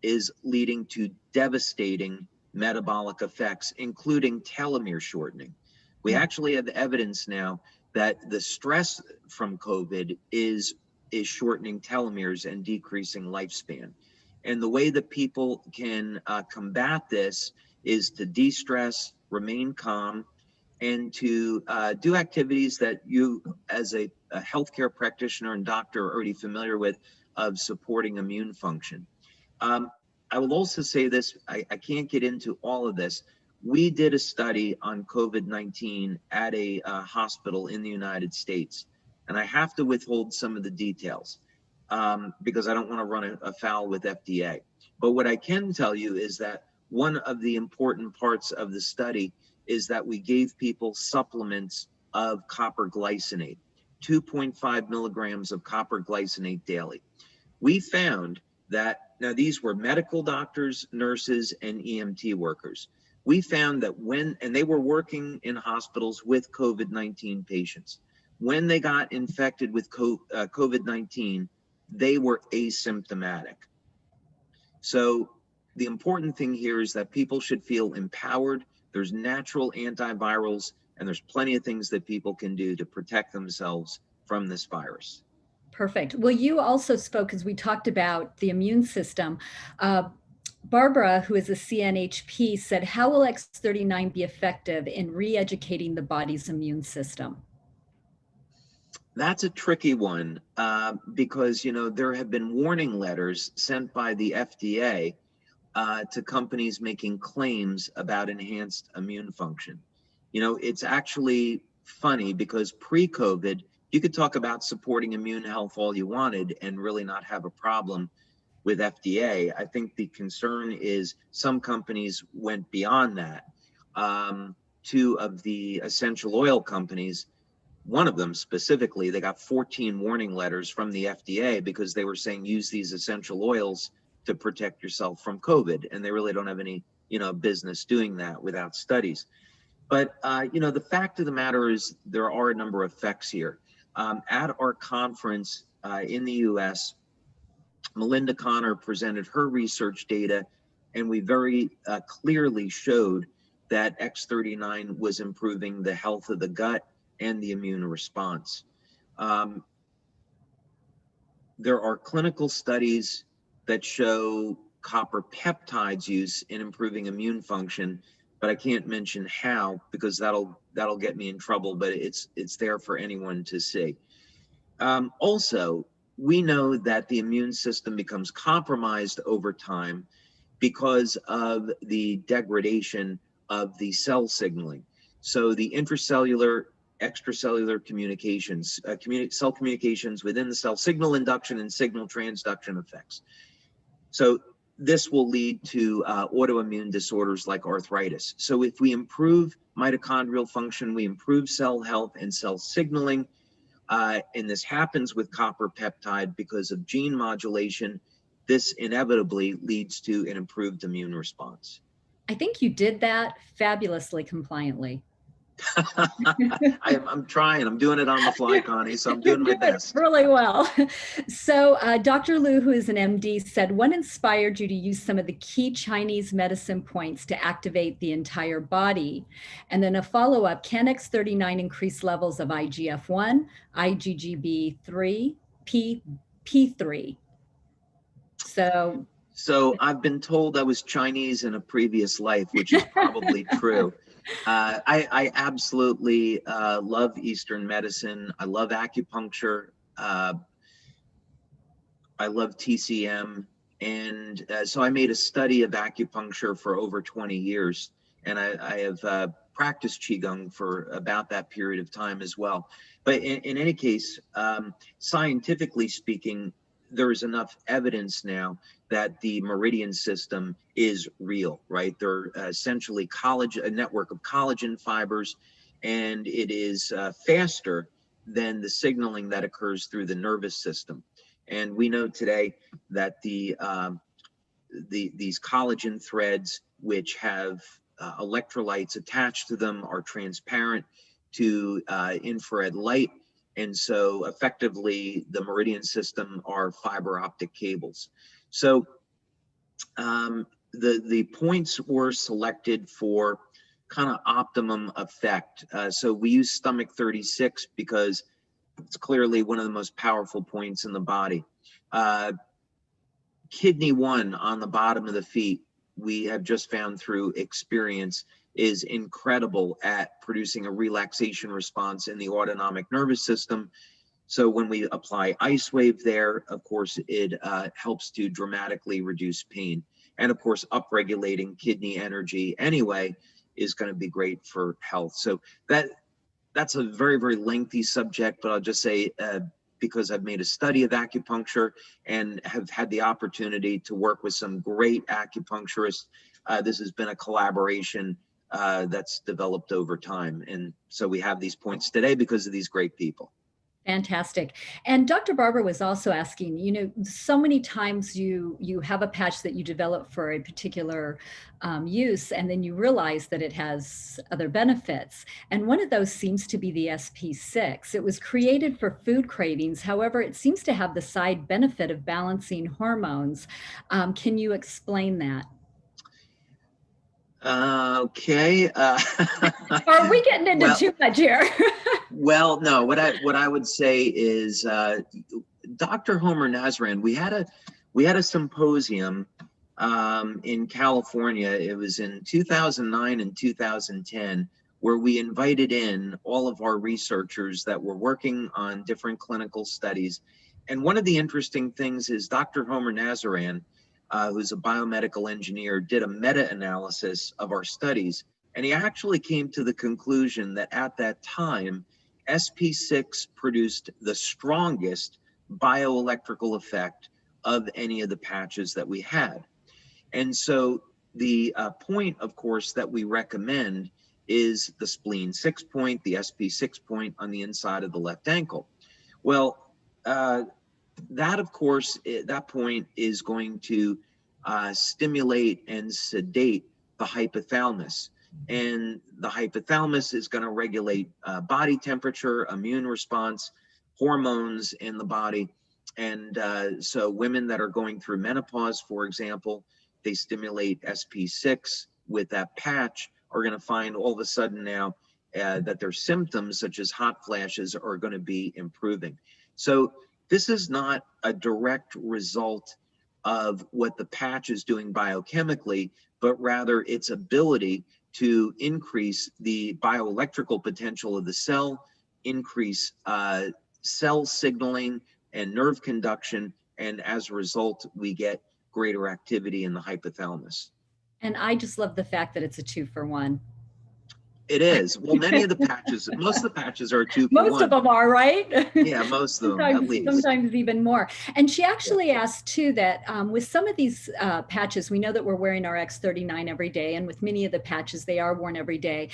is leading to devastating metabolic effects, including telomere shortening. We actually have evidence now that the stress from COVID is shortening telomeres and decreasing lifespan. And the way that people can combat this is to de-stress, remain calm, and to do activities that you, as a healthcare practitioner and doctor, are already familiar with, of supporting immune function. I will also say this, I can't get into all of this. We did a study on COVID-19 at a hospital in the United States, and I have to withhold some of the details because I don't want to run afoul with FDA. But what I can tell you is that one of the important parts of the study is that we gave people supplements of copper glycinate, 2.5 milligrams of copper glycinate daily. We found that, now these were medical doctors, nurses, and EMT workers. We found that and they were working in hospitals with COVID-19 patients, when they got infected with COVID-19, they were asymptomatic. So the important thing here is that people should feel empowered. There's natural antivirals, and there's plenty of things that people can do to protect themselves from this virus. Perfect. Well, you also spoke, as we talked about the immune system. Barbara, who is a CNHP, said, how will X39 be effective in re-educating the body's immune system? That's a tricky one because, you know, there have been warning letters sent by the FDA to companies making claims about enhanced immune function. You know, it's actually funny because pre-COVID, you could talk about supporting immune health all you wanted and really not have a problem with FDA. I think the concern is some companies went beyond that two of the essential oil companies, one of them specifically, they got 14 warning letters from the FDA because they were saying use these essential oils to protect yourself from COVID. And they really don't have any, business doing that without studies. But, the fact of the matter is there are a number of effects here. At our conference in the US, Melinda Connor presented her research data, and we very clearly showed that X39 was improving the health of the gut and the immune response. There are clinical studies that show copper peptides use in improving immune function, but I can't mention how because that'll get me in trouble, but it's there for anyone to see. Also, we know that the immune system becomes compromised over time because of the degradation of the cell signaling. So the intracellular, extracellular communications, cell communications within the cell, signal induction and signal transduction effects. So this will lead to autoimmune disorders like arthritis. So if we improve mitochondrial function, we improve cell health and cell signaling, and this happens with copper peptide because of gene modulation, this inevitably leads to an improved immune response. I think you did that fabulously compliantly. I'm trying. I'm doing it on the fly, Connie, so I'm doing my best. Really well. So Dr. Liu, who is an MD, said, what inspired you to use some of the key Chinese medicine points to activate the entire body? And then a follow-up, can X39 increase levels of IGF-1, IgGB3, P3? So I've been told I was Chinese in a previous life, which is probably true. I absolutely love Eastern medicine. I love acupuncture. I love TCM. And so I made a study of acupuncture for over 20 years. And I have practiced Qigong for about that period of time as well. But in any case, scientifically speaking, there is enough evidence now that the meridian system is real, right? They're essentially a network of collagen fibers, and it is faster than the signaling that occurs through the nervous system. And we know today that these collagen threads, which have electrolytes attached to them, are transparent to infrared light. And so effectively, the meridian system are fiber optic cables. So the points were selected for kind of optimum effect. So we use stomach 36 because it's clearly one of the most powerful points in the body. Kidney 1 on the bottom of the feet, we have just found through experience, is incredible at producing a relaxation response in the autonomic nervous system. So when we apply Ice Wave there, of course, it helps to dramatically reduce pain. And of course, upregulating kidney energy anyway is going to be great for health. So that's a very, very lengthy subject, but I'll just say, because I've made a study of acupuncture and have had the opportunity to work with some great acupuncturists, this has been a collaboration that's developed over time. And so we have these points today because of these great people. Fantastic. And Dr. Barber was also asking, so many times you have a patch that you develop for a particular use, and then you realize that it has other benefits. And one of those seems to be the SP6. It was created for food cravings. However, it seems to have the side benefit of balancing hormones. Can you explain that? Okay. Are we getting into too much here? Well, no, what I would say is, Dr. Homer Nazarian, we had a symposium in California. It was in 2009 and 2010, where we invited in all of our researchers that were working on different clinical studies. And one of the interesting things is Dr. Homer Nazarian, who's a biomedical engineer, did a meta-analysis of our studies. And he actually came to the conclusion that at that time, SP6 produced the strongest bioelectrical effect of any of the patches that we had. And so the point, of course, that we recommend is the spleen 6 point, the SP6 point on the inside of the left ankle. Well, that of course, that point is going to stimulate and sedate the hypothalamus. And the hypothalamus is going to regulate body temperature, immune response, hormones in the body. And so women that are going through menopause, for example, they stimulate SP6 with that patch, are going to find all of a sudden now that their symptoms such as hot flashes are going to be improving. So this is not a direct result of what the patch is doing biochemically, but rather its ability to increase the bioelectrical potential of the cell, increase cell signaling and nerve conduction, and as a result, we get greater activity in the hypothalamus. And I just love the fact that it's a 2-for-1. It is. Well, many of the patches, most of the patches are 2-for-1. Most of them are, right? Yeah, most of them, at least. Sometimes even more. And she actually asked too that with some of these patches, we know that we're wearing our X39 every day, and with many of the patches, they are worn every day.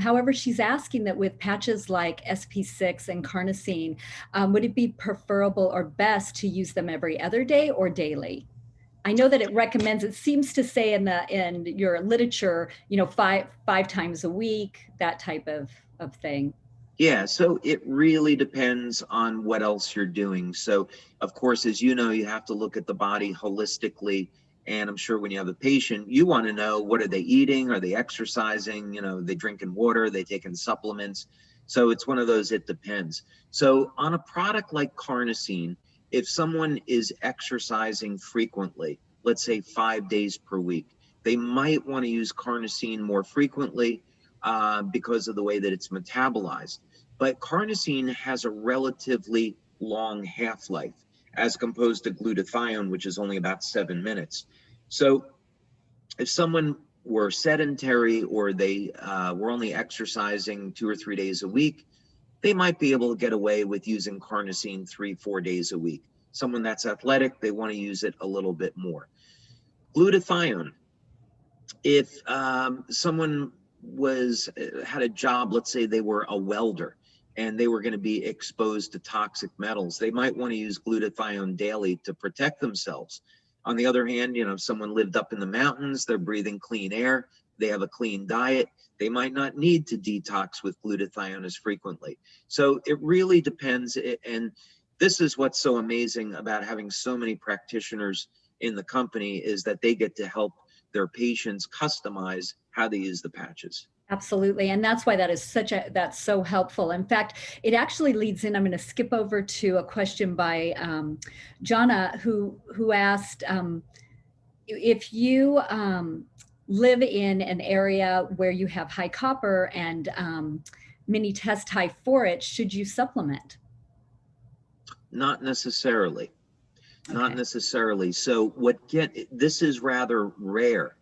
However, she's asking that with patches like SP6 and carnosine, would it be preferable or best to use them every other day or daily? I know that it recommends, it seems to say in your literature, you know, five times a week, that type of thing. Yeah, so it really depends on what else you're doing. So, of course, as you know, you have to look at the body holistically. And I'm sure when you have a patient, you want to know, what are they eating? Are they exercising? You know, are they drinking water? Are they taking supplements? So it's one of those, it depends. So on a product like carnosine, if someone is exercising frequently, let's say 5 days per week, they might want to use carnosine more frequently because of the way that it's metabolized. But carnosine has a relatively long half-life as opposed to glutathione, which is only about 7 minutes. So if someone were sedentary or they were only exercising 2 or 3 days a week, they might be able to get away with using carnosine 3-4 days a week. Someone that's athletic, they want to use it a little bit more. Glutathione, if someone had a job, let's say they were a welder and they were going to be exposed to toxic metals, they might want to use glutathione daily to protect themselves. On the other hand, you know, if someone lived up in the mountains, they're breathing clean air, they have a clean diet, they might not need to detox with glutathione as frequently. So it really depends. And this is what's so amazing about having so many practitioners in the company, is that they get to help their patients customize how they use the patches. Absolutely. And that's why that's so helpful. In fact, it actually leads in, I'm going to skip over to a question by Jana, who asked, if you live in an area where you have high copper and many test high for it, should you supplement? Not necessarily. Okay. Not necessarily. So this is rather rare,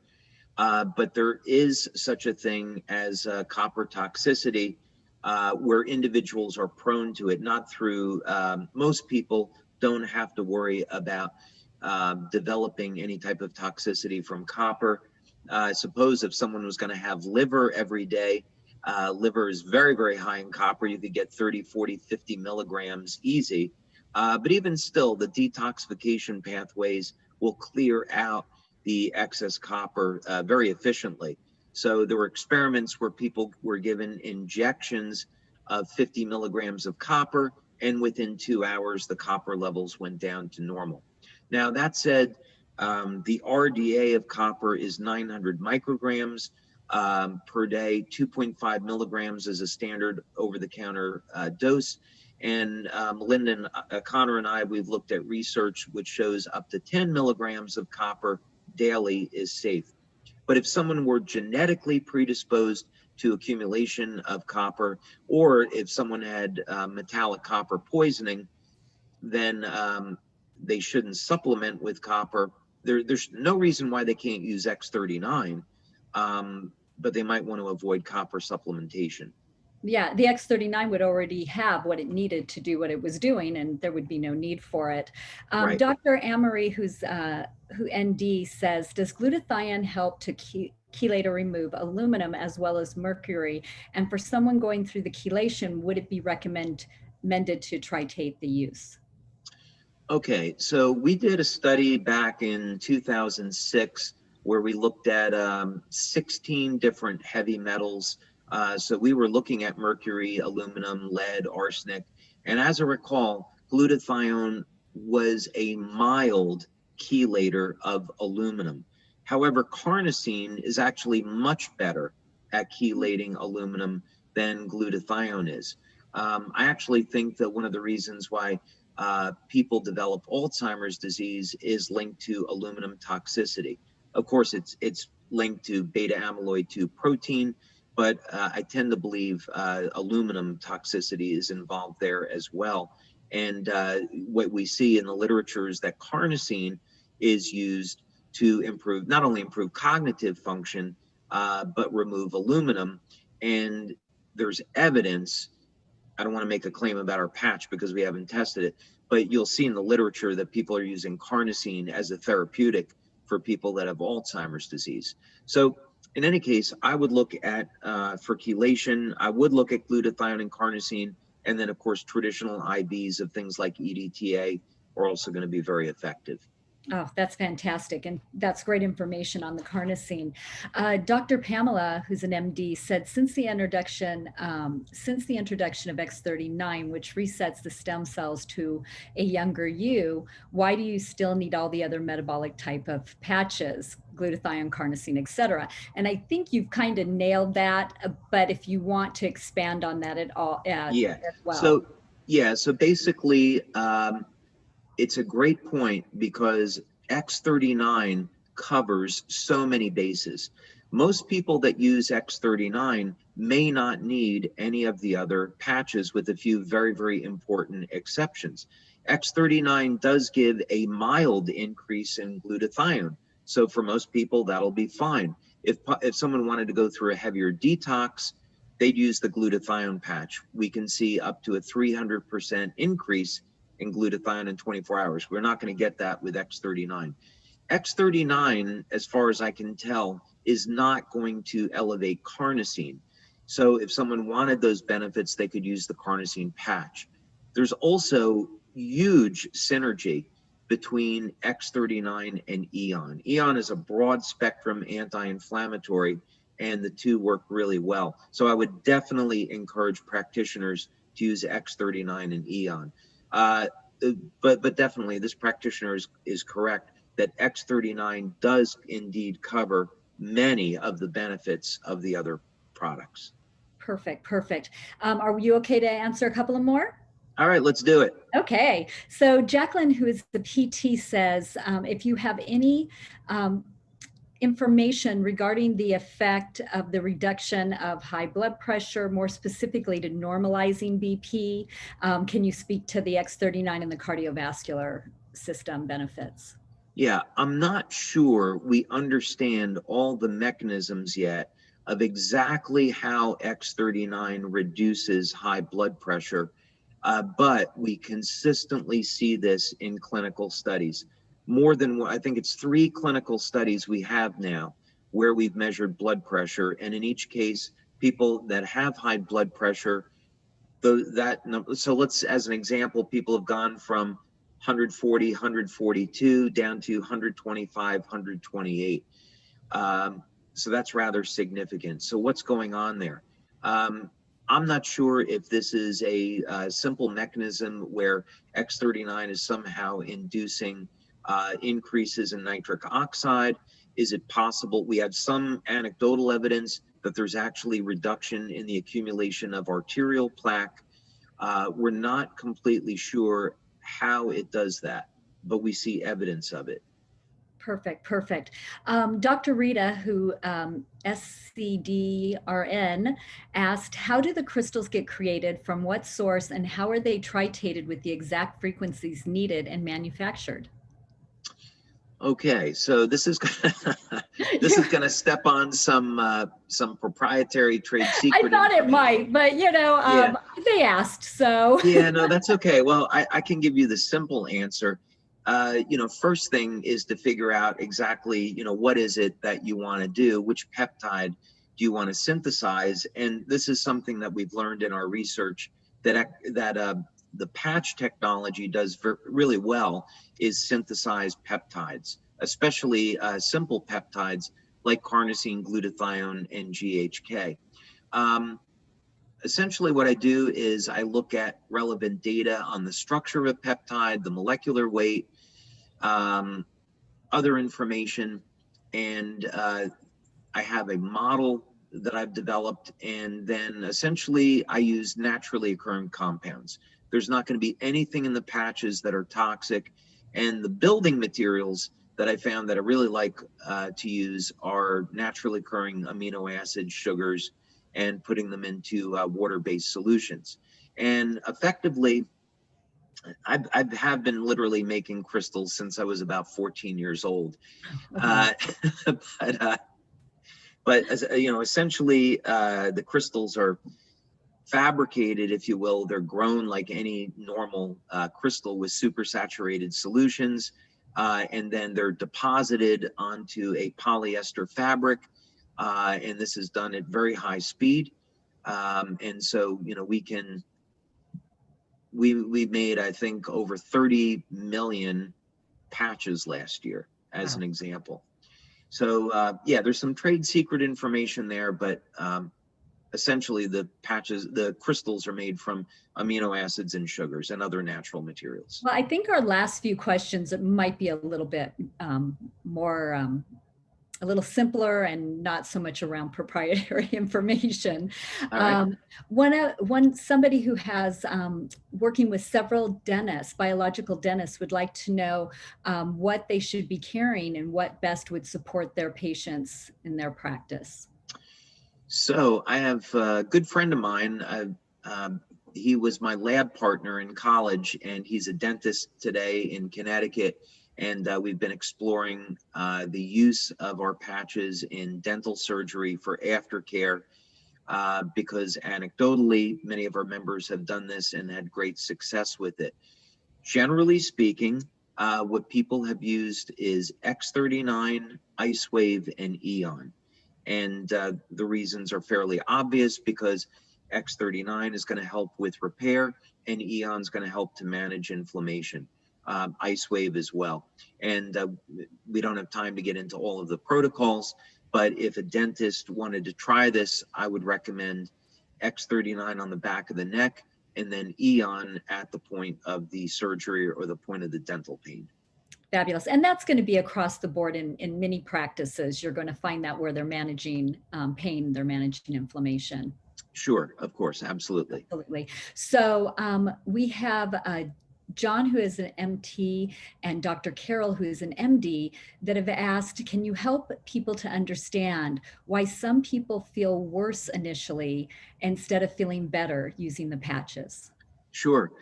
but there is such a thing as copper toxicity, where individuals are prone to it, not through, most people don't have to worry about developing any type of toxicity from copper. I suppose if someone was going to have liver every day, liver is very, very high in copper. You could get 30, 40, 50 milligrams easy. But even still, the detoxification pathways will clear out the excess copper very efficiently. So there were experiments where people were given injections of 50 milligrams of copper, and within 2 hours, the copper levels went down to normal. Now, that said, the RDA of copper is 900 micrograms per day. 2.5 milligrams is a standard over-the-counter dose. And Melinda Connor and I, we've looked at research which shows up to 10 milligrams of copper daily is safe. But if someone were genetically predisposed to accumulation of copper, or if someone had metallic copper poisoning, then they shouldn't supplement with copper. There's no reason why they can't use X39, but they might want to avoid copper supplementation. Yeah, the X39 would already have what it needed to do what it was doing, and there would be no need for it. Right. Dr. Amory, who ND says, does glutathione help to chelate or remove aluminum as well as mercury? And for someone going through the chelation, would it be recommended to titrate the use? Okay, so we did a study back in 2006 where we looked at 16 different heavy metals. So we were looking at mercury, aluminum, lead, arsenic, and as I recall, glutathione was a mild chelator of aluminum. However, carnosine is actually much better at chelating aluminum than glutathione is. I actually think that one of the reasons why people develop Alzheimer's disease is linked to aluminum toxicity. Of course, it's linked to beta amyloid 2 protein, but I tend to believe aluminum toxicity is involved there as well. And what we see in the literature is that carnosine is used to improve, not only improve cognitive function, but remove aluminum. And there's evidence, I don't want to make a claim about our patch because we haven't tested it, but you'll see in the literature that people are using carnosine as a therapeutic for people that have Alzheimer's disease. So in any case, I would look at, for chelation, I would look at glutathione and carnosine, and then of course, traditional IVs of things like EDTA are also going to be very effective. Oh, that's fantastic. And that's great information on the carnosine. Dr. Pamela, who's an MD, said since the introduction of X39, which resets the stem cells to a younger you, why do you still need all the other metabolic type of patches, glutathione, carnosine, et cetera? And I think you've kind of nailed that, but if you want to expand on that at all, as well. So basically, it's a great point because X39 covers so many bases. Most people that use X39 may not need any of the other patches, with a few very, very important exceptions. X39 does give a mild increase in glutathione. So for most people, that'll be fine. If someone wanted to go through a heavier detox, they'd use the glutathione patch. We can see up to a 300% increase in glutathione in 24 hours. We're not going to get that with X39. X39, as far as I can tell, is not going to elevate carnosine. So if someone wanted those benefits, they could use the carnosine patch. There's also huge synergy between X39 and EON. EON is a broad spectrum anti-inflammatory, and the two work really well. So I would definitely encourage practitioners to use X39 and EON. But definitely this practitioner is correct that X39 does indeed cover many of the benefits of the other products. Perfect. Are you okay to answer a couple of more? All right, let's do it. Okay. So Jacqueline, who is the PT, says, if you have any information regarding the effect of the reduction of high blood pressure, more specifically to normalizing BP, can you speak to the X39 and the cardiovascular system benefits? Yeah, I'm not sure we understand all the mechanisms yet of exactly how X39 reduces high blood pressure, but we consistently see this in clinical studies. More than, I think it's 3 clinical studies we have now where we've measured blood pressure, and in each case, people that have high blood pressure, so let's, as an example, people have gone from 140, 142 down to 125, 128. So that's rather significant. So what's going on there? I'm not sure if this is a simple mechanism where X39 is somehow inducing increases in nitric oxide. Is it possible? We have some anecdotal evidence that there's actually reduction in the accumulation of arterial plaque. We're not completely sure how it does that, but we see evidence of it. Perfect. Dr. Rita, who SCDRN, asked, how do the crystals get created, from what source, and how are they tritated with the exact frequencies needed and manufactured? Okay, so this is gonna step on some proprietary trade secret. I thought it might, but they asked, so. Yeah, no, that's okay. Well, I can give you the simple answer. first thing is to figure out exactly, what is it that you want to do, which peptide do you want to synthesize, and this is something that we've learned in our research that the patch technology does really well, is synthesize peptides, especially simple peptides like carnosine, glutathione, and GHK. Essentially, what I do is I look at relevant data on the structure of a peptide, the molecular weight, other information, and I have a model that I've developed, and then essentially I use naturally occurring compounds. There's not going to be anything in the patches that are toxic, and the building materials that I found that I really like to use are naturally occurring amino acids, sugars, and putting them into water-based solutions. And effectively, I have been literally making crystals since I was about 14 years old. But essentially, the crystals are fabricated, if you will. They're grown like any normal crystal with supersaturated solutions, and then they're deposited onto a polyester fabric, and this is done at very high speed. And so, we made, I think, over 30 million patches last year, as an example. So there's some trade secret information there, but essentially the crystals are made from amino acids and sugars and other natural materials. Well, I think our last few questions might be a little bit more, a little simpler and not so much around proprietary information. All right. Somebody who has working with several dentists, biological dentists, would like to know what they should be carrying and what best would support their patients in their practice. So I have a good friend of mine. He was my lab partner in college, and he's a dentist today in Connecticut. And we've been exploring the use of our patches in dental surgery for aftercare, because anecdotally, many of our members have done this and had great success with it. Generally speaking, what people have used is X39, IceWave, and Eon. And the reasons are fairly obvious, because X39 is going to help with repair, and Eon is going to help to manage inflammation. IceWave as well. And we don't have time to get into all of the protocols, but if a dentist wanted to try this, I would recommend X39 on the back of the neck, and then Eon at the point of the surgery or the point of the dental pain. Fabulous. And that's going to be across the board in many practices. You're going to find that where they're managing pain, they're managing inflammation. Sure, of course, absolutely. Absolutely. So we have John, who is an MT, and Dr. Carol, who is an MD, that have asked, can you help people to understand why some people feel worse initially instead of feeling better using the patches? Sure.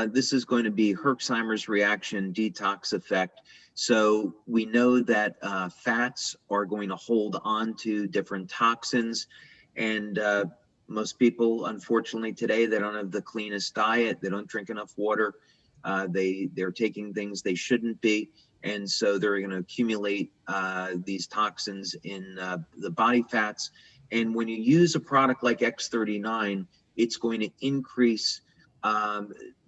This is going to be Herxheimer's reaction detox effect. So we know that fats are going to hold on to different toxins, and most people, unfortunately, today, they don't have the cleanest diet. They don't drink enough water. They're taking things they shouldn't be. And so they're going to accumulate these toxins in the body fats. And when you use a product like X39, it's going to increase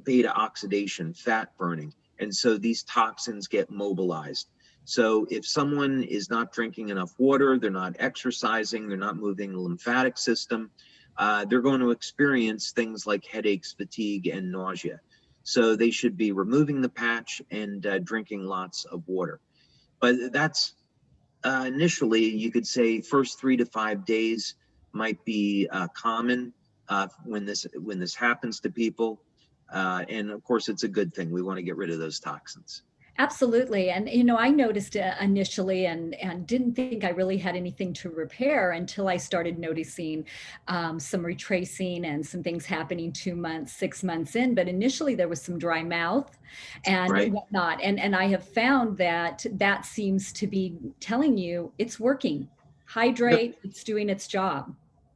beta oxidation, fat burning. And so these toxins get mobilized. So if someone is not drinking enough water, they're not exercising, they're not moving the lymphatic system, they're going to experience things like headaches, fatigue, and nausea. So they should be removing the patch and drinking lots of water. But that's initially, you could say, first 3 to 5 days might be common when this happens to people. And of course, it's a good thing. We want to get rid of those toxins. Absolutely. And, I noticed initially and didn't think I really had anything to repair until I started noticing some retracing and some things happening 2 months, 6 months in. But initially there was some dry mouth and Right. whatnot. And I have found that seems to be telling you it's working. Hydrate, it's doing its job.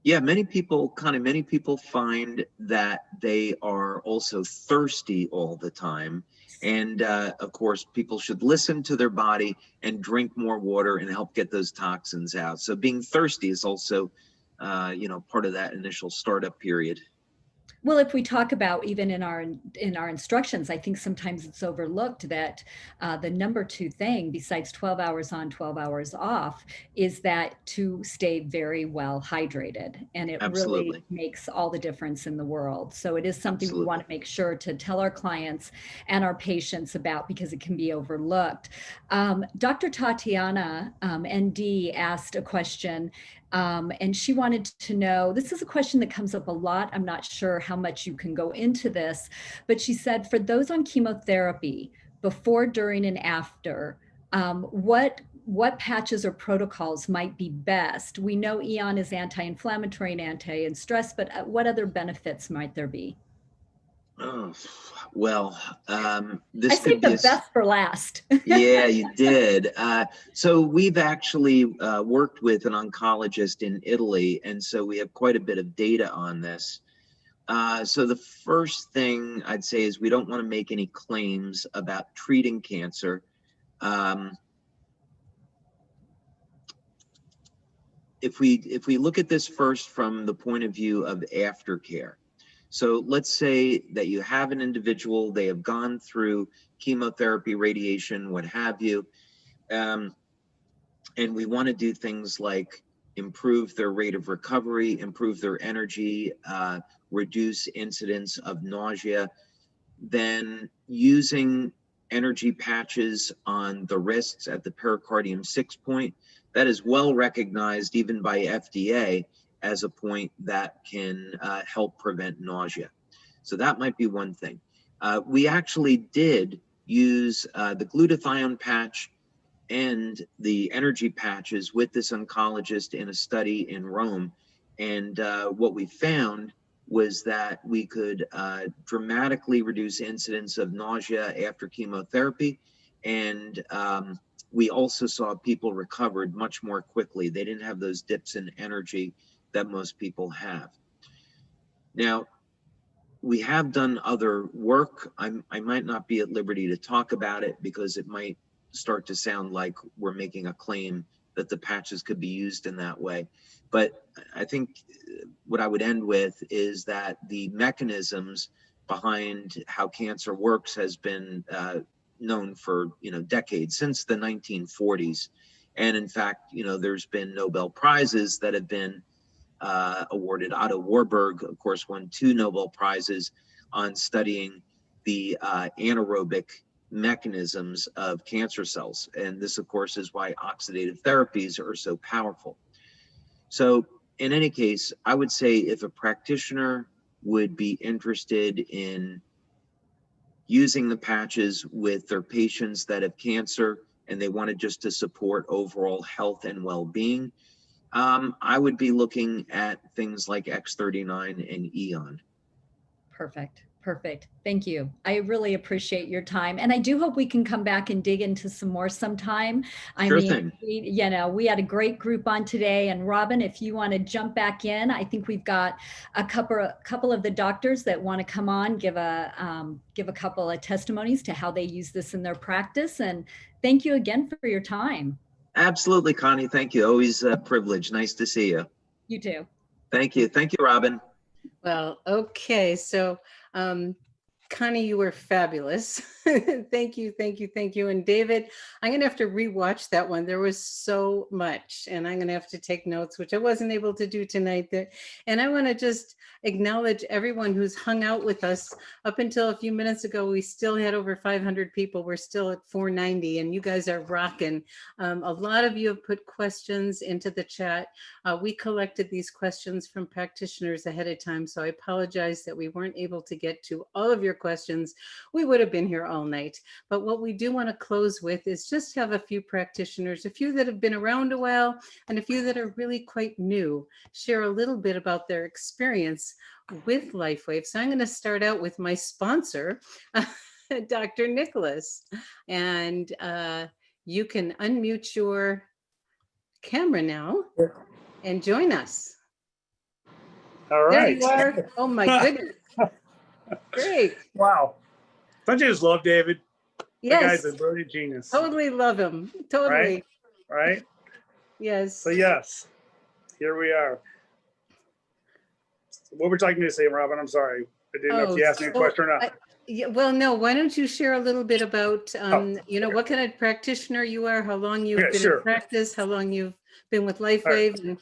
Yeah, many people, Connie, many people find that they are also thirsty all the time. And of course, people should listen to their body and drink more water and help get those toxins out. So being thirsty is also, part of that initial startup period. Well, if we talk about even in our instructions, I think sometimes it's overlooked that the number two thing besides 12 hours on, 12 hours off is that to stay very well hydrated. And it really Absolutely. makes all the difference in the world. So it is something we want Absolutely. to make sure to tell our clients and our patients about because it can be overlooked. Dr. Tatiana, ND, asked a question and she wanted to know, this is a question that comes up a lot. I'm not sure how much you can go into this, but she said, for those on chemotherapy, before, during, and after, what patches or protocols might be best? We know Eon is anti-inflammatory and anti-stress, but what other benefits might there be? Oh, well, I this could saved be the best for last. yeah, you did. So we've actually worked with an oncologist in Italy, and so we have quite a bit of data on this. So the first thing I'd say is we don't want to make any claims about treating cancer. If we look at this first from the point of view of aftercare, so let's say that you have an individual, they have gone through chemotherapy, radiation, what have you, and we want to do things like improve their rate of recovery, improve their energy, reduce incidence of nausea. Then using energy patches on the wrists at the pericardium 6 point, that is well recognized even by FDA as a point that can help prevent nausea. So that might be one thing. We actually did use the glutathione patch and the energy patches with this oncologist in a study in Rome. And what we found was that we could dramatically reduce incidence of nausea after chemotherapy. And we also saw people recovered much more quickly. They didn't have those dips in energy that most people have. Now, we have done other work. I might not be at liberty to talk about it because it might start to sound like we're making a claim that the patches could be used in that way. But I think what I would end with is that the mechanisms behind how cancer works has been known for decades, since the 1940s. And in fact, there's been Nobel Prizes that have been awarded. Otto Warburg, of course, won 2 Nobel Prizes on studying the anaerobic mechanisms of cancer cells. And this, of course, is why oxidative therapies are so powerful. So in any case, I would say if a practitioner would be interested in using the patches with their patients that have cancer and they wanted just to support overall health and well-being, I would be looking at things like X39 and Eon. Perfect. Perfect. Thank you. I really appreciate your time. And I do hope we can come back and dig into some more sometime. I Sure mean, thing. we had a great group on today. And Robin, if you want to jump back in, I think we've got a couple of the doctors that want to come on, give a couple of testimonies to how they use this in their practice. And thank you again for your time. Absolutely, Connie. Thank you. Always a privilege. Nice to see you. You too. Thank you. Thank you, Robin. Well, okay. So, Connie, you were fabulous. Thank you, thank you, thank you. And David, I'm going to have to rewatch that one. There was so much, and I'm going to have to take notes, which I wasn't able to do tonight. And I want to just acknowledge everyone who's hung out with us. Up until a few minutes ago, we still had over 500 people. We're still at 490, and you guys are rocking. A lot of you have put questions into the chat. We collected these questions from practitioners ahead of time, so I apologize that we weren't able to get to all of your questions. We would have been here all night. But what we do want to close with is just have a few practitioners, a few that have been around a while and a few that are really quite new, share a little bit about their experience with LifeWave. So I'm going to start out with my sponsor, Dr. Nicholas. And you can unmute your camera now and join us. All There right. you are. Oh my goodness. Great. Wow. Don't you just love David? The guy's Yes, a brilliant genius, totally love him. right? Totally. Right? So Yes. yes, here we are. What were you talking to say, Robin? I'm sorry. I didn't know if Oh, you asked me a so question or not. yeah, well, no, why don't you share a little bit about, what kind of practitioner you are, how long you've Okay, been in sure. practice, how long you've been with All right. LifeWave, and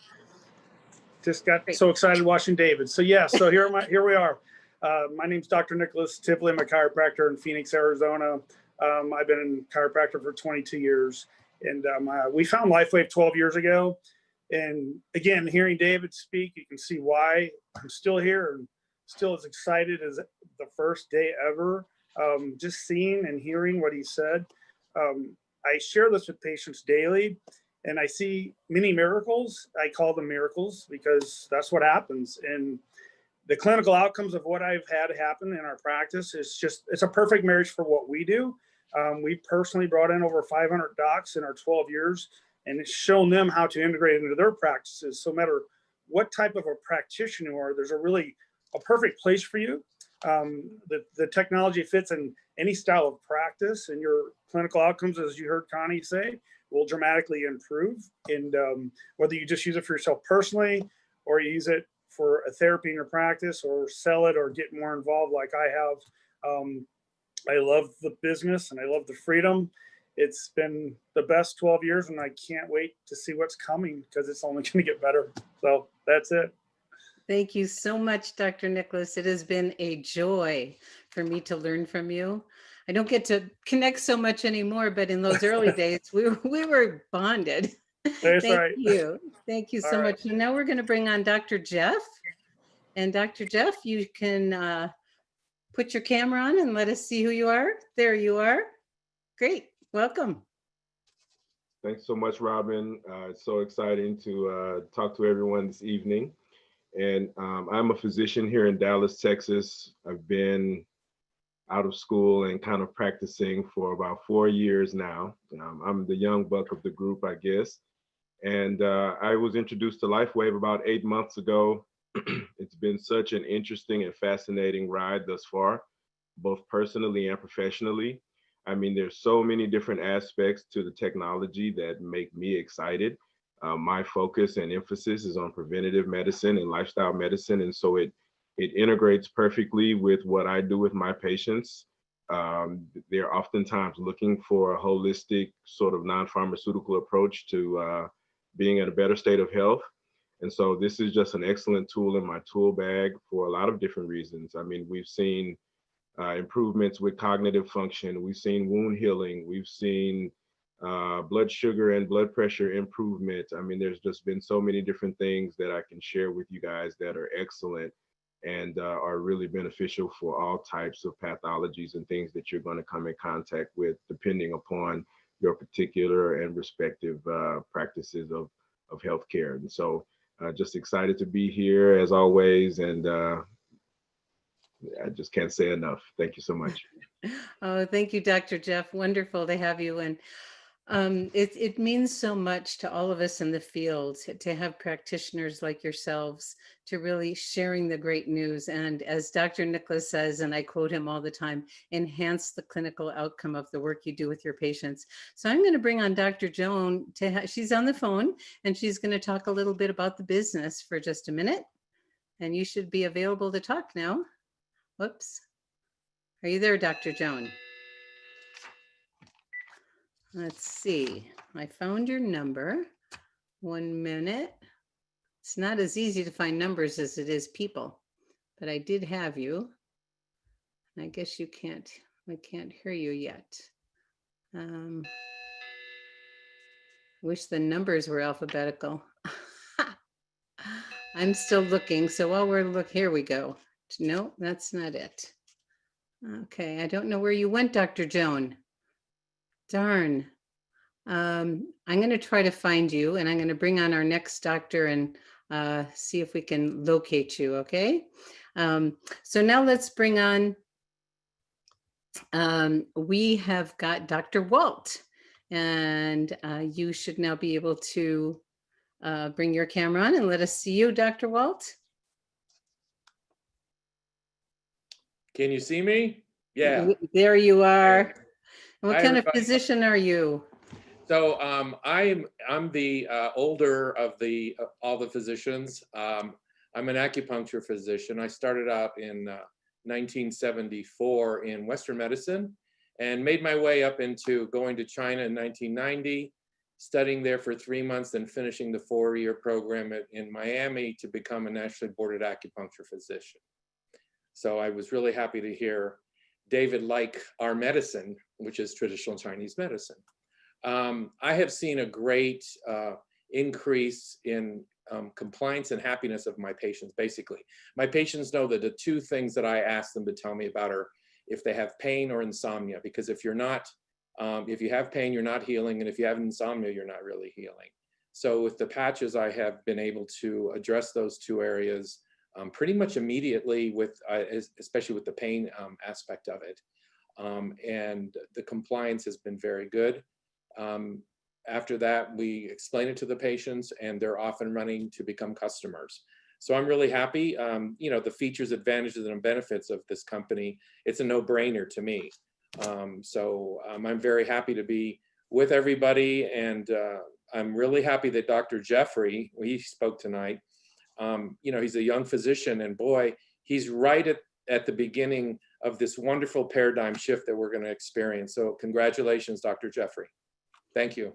Just got great. so excited watching David. So yeah, so here we are. My name's Dr. Nicholas Tipley. I'm a chiropractor in Phoenix, Arizona. I've been in chiropractor for 22 years, and we found LifeWave 12 years ago. And again, hearing David speak, you can see why I'm still here and still as excited as the first day ever. Just seeing and hearing what he said. I share this with patients daily, and I see many miracles. I call them miracles because that's what happens. And the clinical outcomes of what I've had happen in our practice is just, it's a perfect marriage for what we do. We personally brought in over 500 docs in our 12 years, and it's shown them how to integrate into their practices. So no matter what type of a practitioner you are, there's a perfect place for you. The technology fits in any style of practice, and your clinical outcomes, as you heard Connie say, will dramatically improve. And whether you just use it for yourself personally, or you use it for a therapy in your practice, or sell it or get more involved like I have. I love the business and I love the freedom. It's been the best 12 years, and I can't wait to see what's coming because it's only going to get better. So that's it. Thank you so much, Dr. Nicholas. It has been a joy for me to learn from you. I don't get to connect so much anymore, but in those early days, we were bonded. That's Thank right. you. Thank you so All right. much. And now we're going to bring on Dr. Jeff. And Dr. Jeff, you can put your camera on and let us see who you are. There you are. Great. Welcome. Thanks so much, Robin. It's so exciting to talk to everyone this evening. And I'm a physician here in Dallas, Texas. I've been out of school and kind of practicing for about 4 years now. I'm the young buck of the group, I guess. And I was introduced to LifeWave about 8 months ago. It's been such an interesting and fascinating ride thus far, both personally and professionally. I mean, there's so many different aspects to the technology that make me excited. My focus and emphasis is on preventative medicine and lifestyle medicine. And so it integrates perfectly with what I do with my patients. They're oftentimes looking for a holistic sort of non-pharmaceutical approach to being in a better state of health. And so this is just an excellent tool in my tool bag for a lot of different reasons. I mean, we've seen improvements with cognitive function. We've seen wound healing. We've seen blood sugar and blood pressure improvement. I mean, there's just been so many different things that I can share with you guys that are excellent and are really beneficial for all types of pathologies and things that you're going to come in contact with, depending upon your particular and respective practices of healthcare. And so just excited to be here as always. And I just can't say enough. Thank you so much. Oh, thank you, Dr. Jeff. Wonderful to have you. And it means so much to all of us in the field to have practitioners like yourselves to really sharing the great news. And as Dr. Nicholas says, and I quote him all the time, enhance the clinical outcome of the work you do with your patients. So I'm going to bring on Dr. Joan. She's on the phone, and she's going to talk a little bit about the business for just a minute. And you should be available to talk now. Whoops. Are you there, Dr. Joan? Let's see. I found your number. 1 minute. It's not as easy to find numbers as it is people, but I did have you. I guess I can't hear you yet. Wish the numbers were alphabetical. I'm still looking. So while we're here we go. No, that's not it. Okay, I don't know where you went, Dr. Joan. Darn. I'm going to try to find you, and I'm going to bring on our next doctor and see if we can locate you, okay? So now let's bring on, we have got Dr. Walt, and you should now be able to bring your camera on and let us see you, Dr. Walt. Can you see me? Yeah. There you are. Hey. And what Hi, kind of everybody. physician are you? So I'm the older of the all the physicians. I'm an acupuncture physician. I started out in 1974 in Western medicine and made my way up into going to China in 1990, studying there for 3 months, then finishing the 4-year program in Miami to become a nationally boarded acupuncture physician. So I was really happy to hear David like our medicine, which is traditional Chinese medicine. I have seen a great increase in compliance and happiness of my patients. Basically, my patients know that the 2 things that I ask them to tell me about are if they have pain or insomnia, because if you're not, if you have pain, you're not healing. And if you have insomnia, you're not really healing. So with the patches, I have been able to address those 2 areas pretty much immediately with, especially with the pain aspect of it. And the compliance has been very good. After that, we explain it to the patients and they're off and running to become customers. So I'm really happy. You know, the features, advantages, and benefits of this company, it's a no-brainer to me. I'm very happy to be with everybody. And I'm really happy that Dr. Jeffrey, he spoke tonight. You know, he's a young physician and boy, he's right at the beginning of this wonderful paradigm shift that we're going to experience. So congratulations, Dr. Jeffrey. Thank you.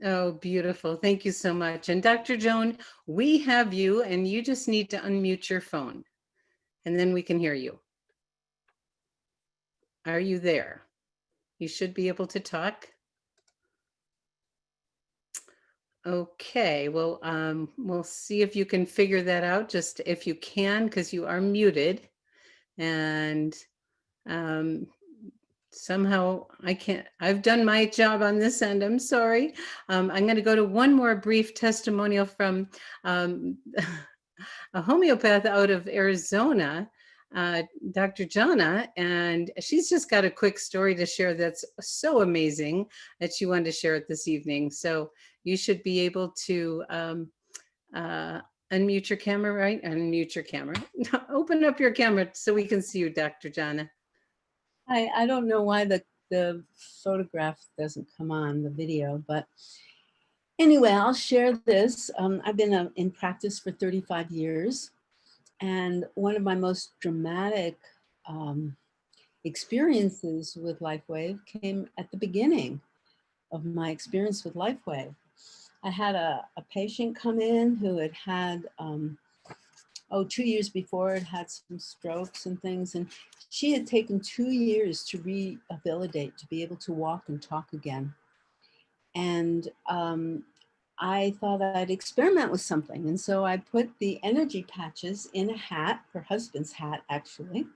Oh, beautiful. Thank you so much. And Dr. Joan, we have you and you just need to unmute your phone and then we can hear you. Are you there? You should be able to talk. Okay, well, we'll see if you can figure that out, just if you can, because you are muted. And somehow I can't, I've done my job on this end, I'm sorry. I'm going to go to one more brief testimonial from a homeopath out of Arizona, Dr. Jana, and she's just got a quick story to share that's so amazing that she wanted to share it this evening. So you should be able to unmute your camera, right? Unmute your camera. Open up your camera so we can see you, Dr. Jana. I don't know why the photograph doesn't come on, the video, but anyway, I'll share this. I've been in practice for 35 years, and one of my most dramatic experiences with LifeWave came at the beginning of my experience with LifeWave. I had a patient come in who had 2 years before, had some strokes and things, and she had taken 2 years to rehabilitate, to be able to walk and talk again. And I thought I'd experiment with something. And so I put the energy patches in a hat, her husband's hat actually,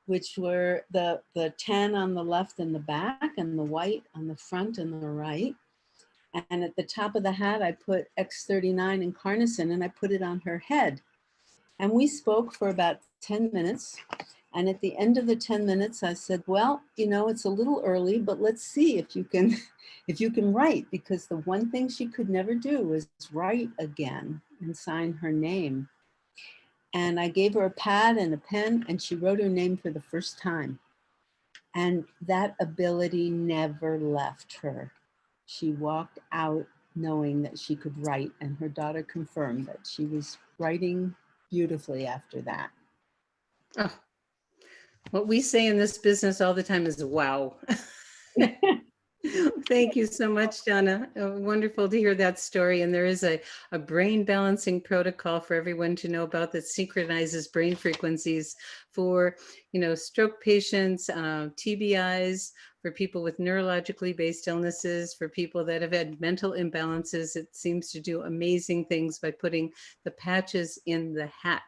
which were the 10 on the left and the back and the white on the front and the right. And at the top of the hat, I put X39 and Carnosine, and I put it on her head. And we spoke for about 10 minutes. And at the end of the 10 minutes, I said, well, you know, it's a little early, but let's see if you can write, because the one thing she could never do was write again and sign her name. And I gave her a pad and a pen, and she wrote her name for the first time. And that ability never left her. She walked out knowing that she could write, and her daughter confirmed that she was writing beautifully after that. Oh, what we say in this business all the time is wow. Thank you so much, Jana. Wonderful to hear that story. And there is a brain balancing protocol for everyone to know about that synchronizes brain frequencies for, you know, stroke patients, TBIs, for people with neurologically based illnesses, for people that have had mental imbalances. It seems to do amazing things by putting the patches in the hat.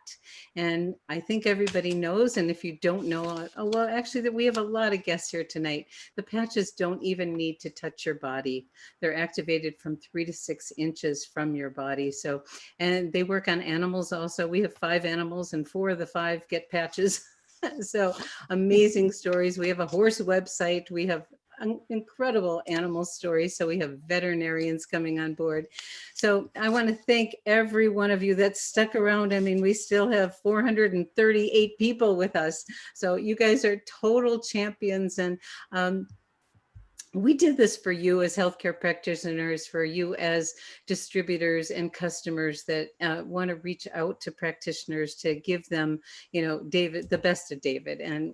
And I think everybody knows, and if you don't know, well, actually that we have a lot of guests here tonight. The patches don't even need to touch your body. They're activated from 3 to 6 inches from your body. So, and they work on animals also. We have 5 animals and 4 of the 5 get patches. So amazing stories. We have a horse website. We have incredible animal stories. So we have veterinarians coming on board. So I want to thank every one of you that stuck around. I mean, we still have 438 people with us. So you guys are total champions. And we did this for you as healthcare practitioners, for you as distributors and customers that want to reach out to practitioners to give them, David, the best of David. And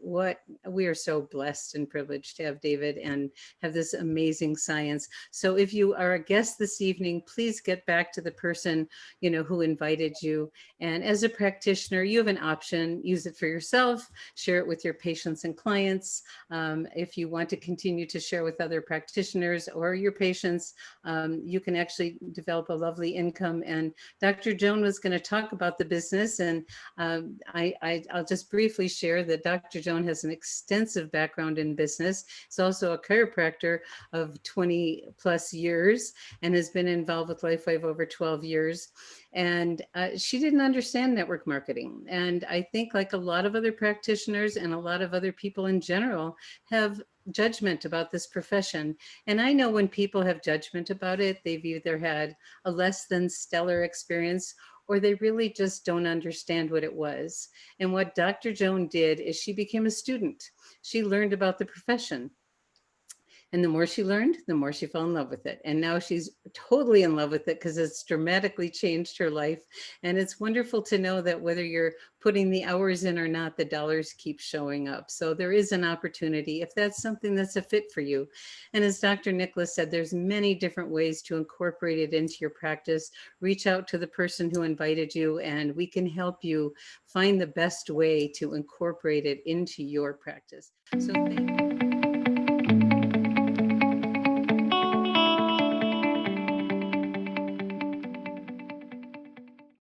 we are so blessed and privileged to have David and have this amazing science. So if you are a guest this evening, please get back to the person, who invited you. And as a practitioner, you have an option. Use it for yourself, share it with your patients and clients. If you want to continue to share with other practitioners or your patients, you can actually develop a lovely income. And Dr. Joan was going to talk about the business, and I'll just briefly share that Dr. Joan has an extensive background in business. He's also a chiropractor of 20 plus years and has been involved with LifeWave over 12 years. And she didn't understand network marketing. And I think, like a lot of other practitioners and a lot of other people in general, have judgment about this profession. And I know when people have judgment about it, they've either had a less than stellar experience or they really just don't understand what it was. And what Dr. Joan did is she became a student. She learned about the profession. And the more she learned, the more she fell in love with it. And now she's totally in love with it because it's dramatically changed her life. And it's wonderful to know that whether you're putting the hours in or not, the dollars keep showing up. So there is an opportunity if that's something that's a fit for you. And as Dr. Nicholas said, there's many different ways to incorporate it into your practice. Reach out to the person who invited you, and we can help you find the best way to incorporate it into your practice. So thank you.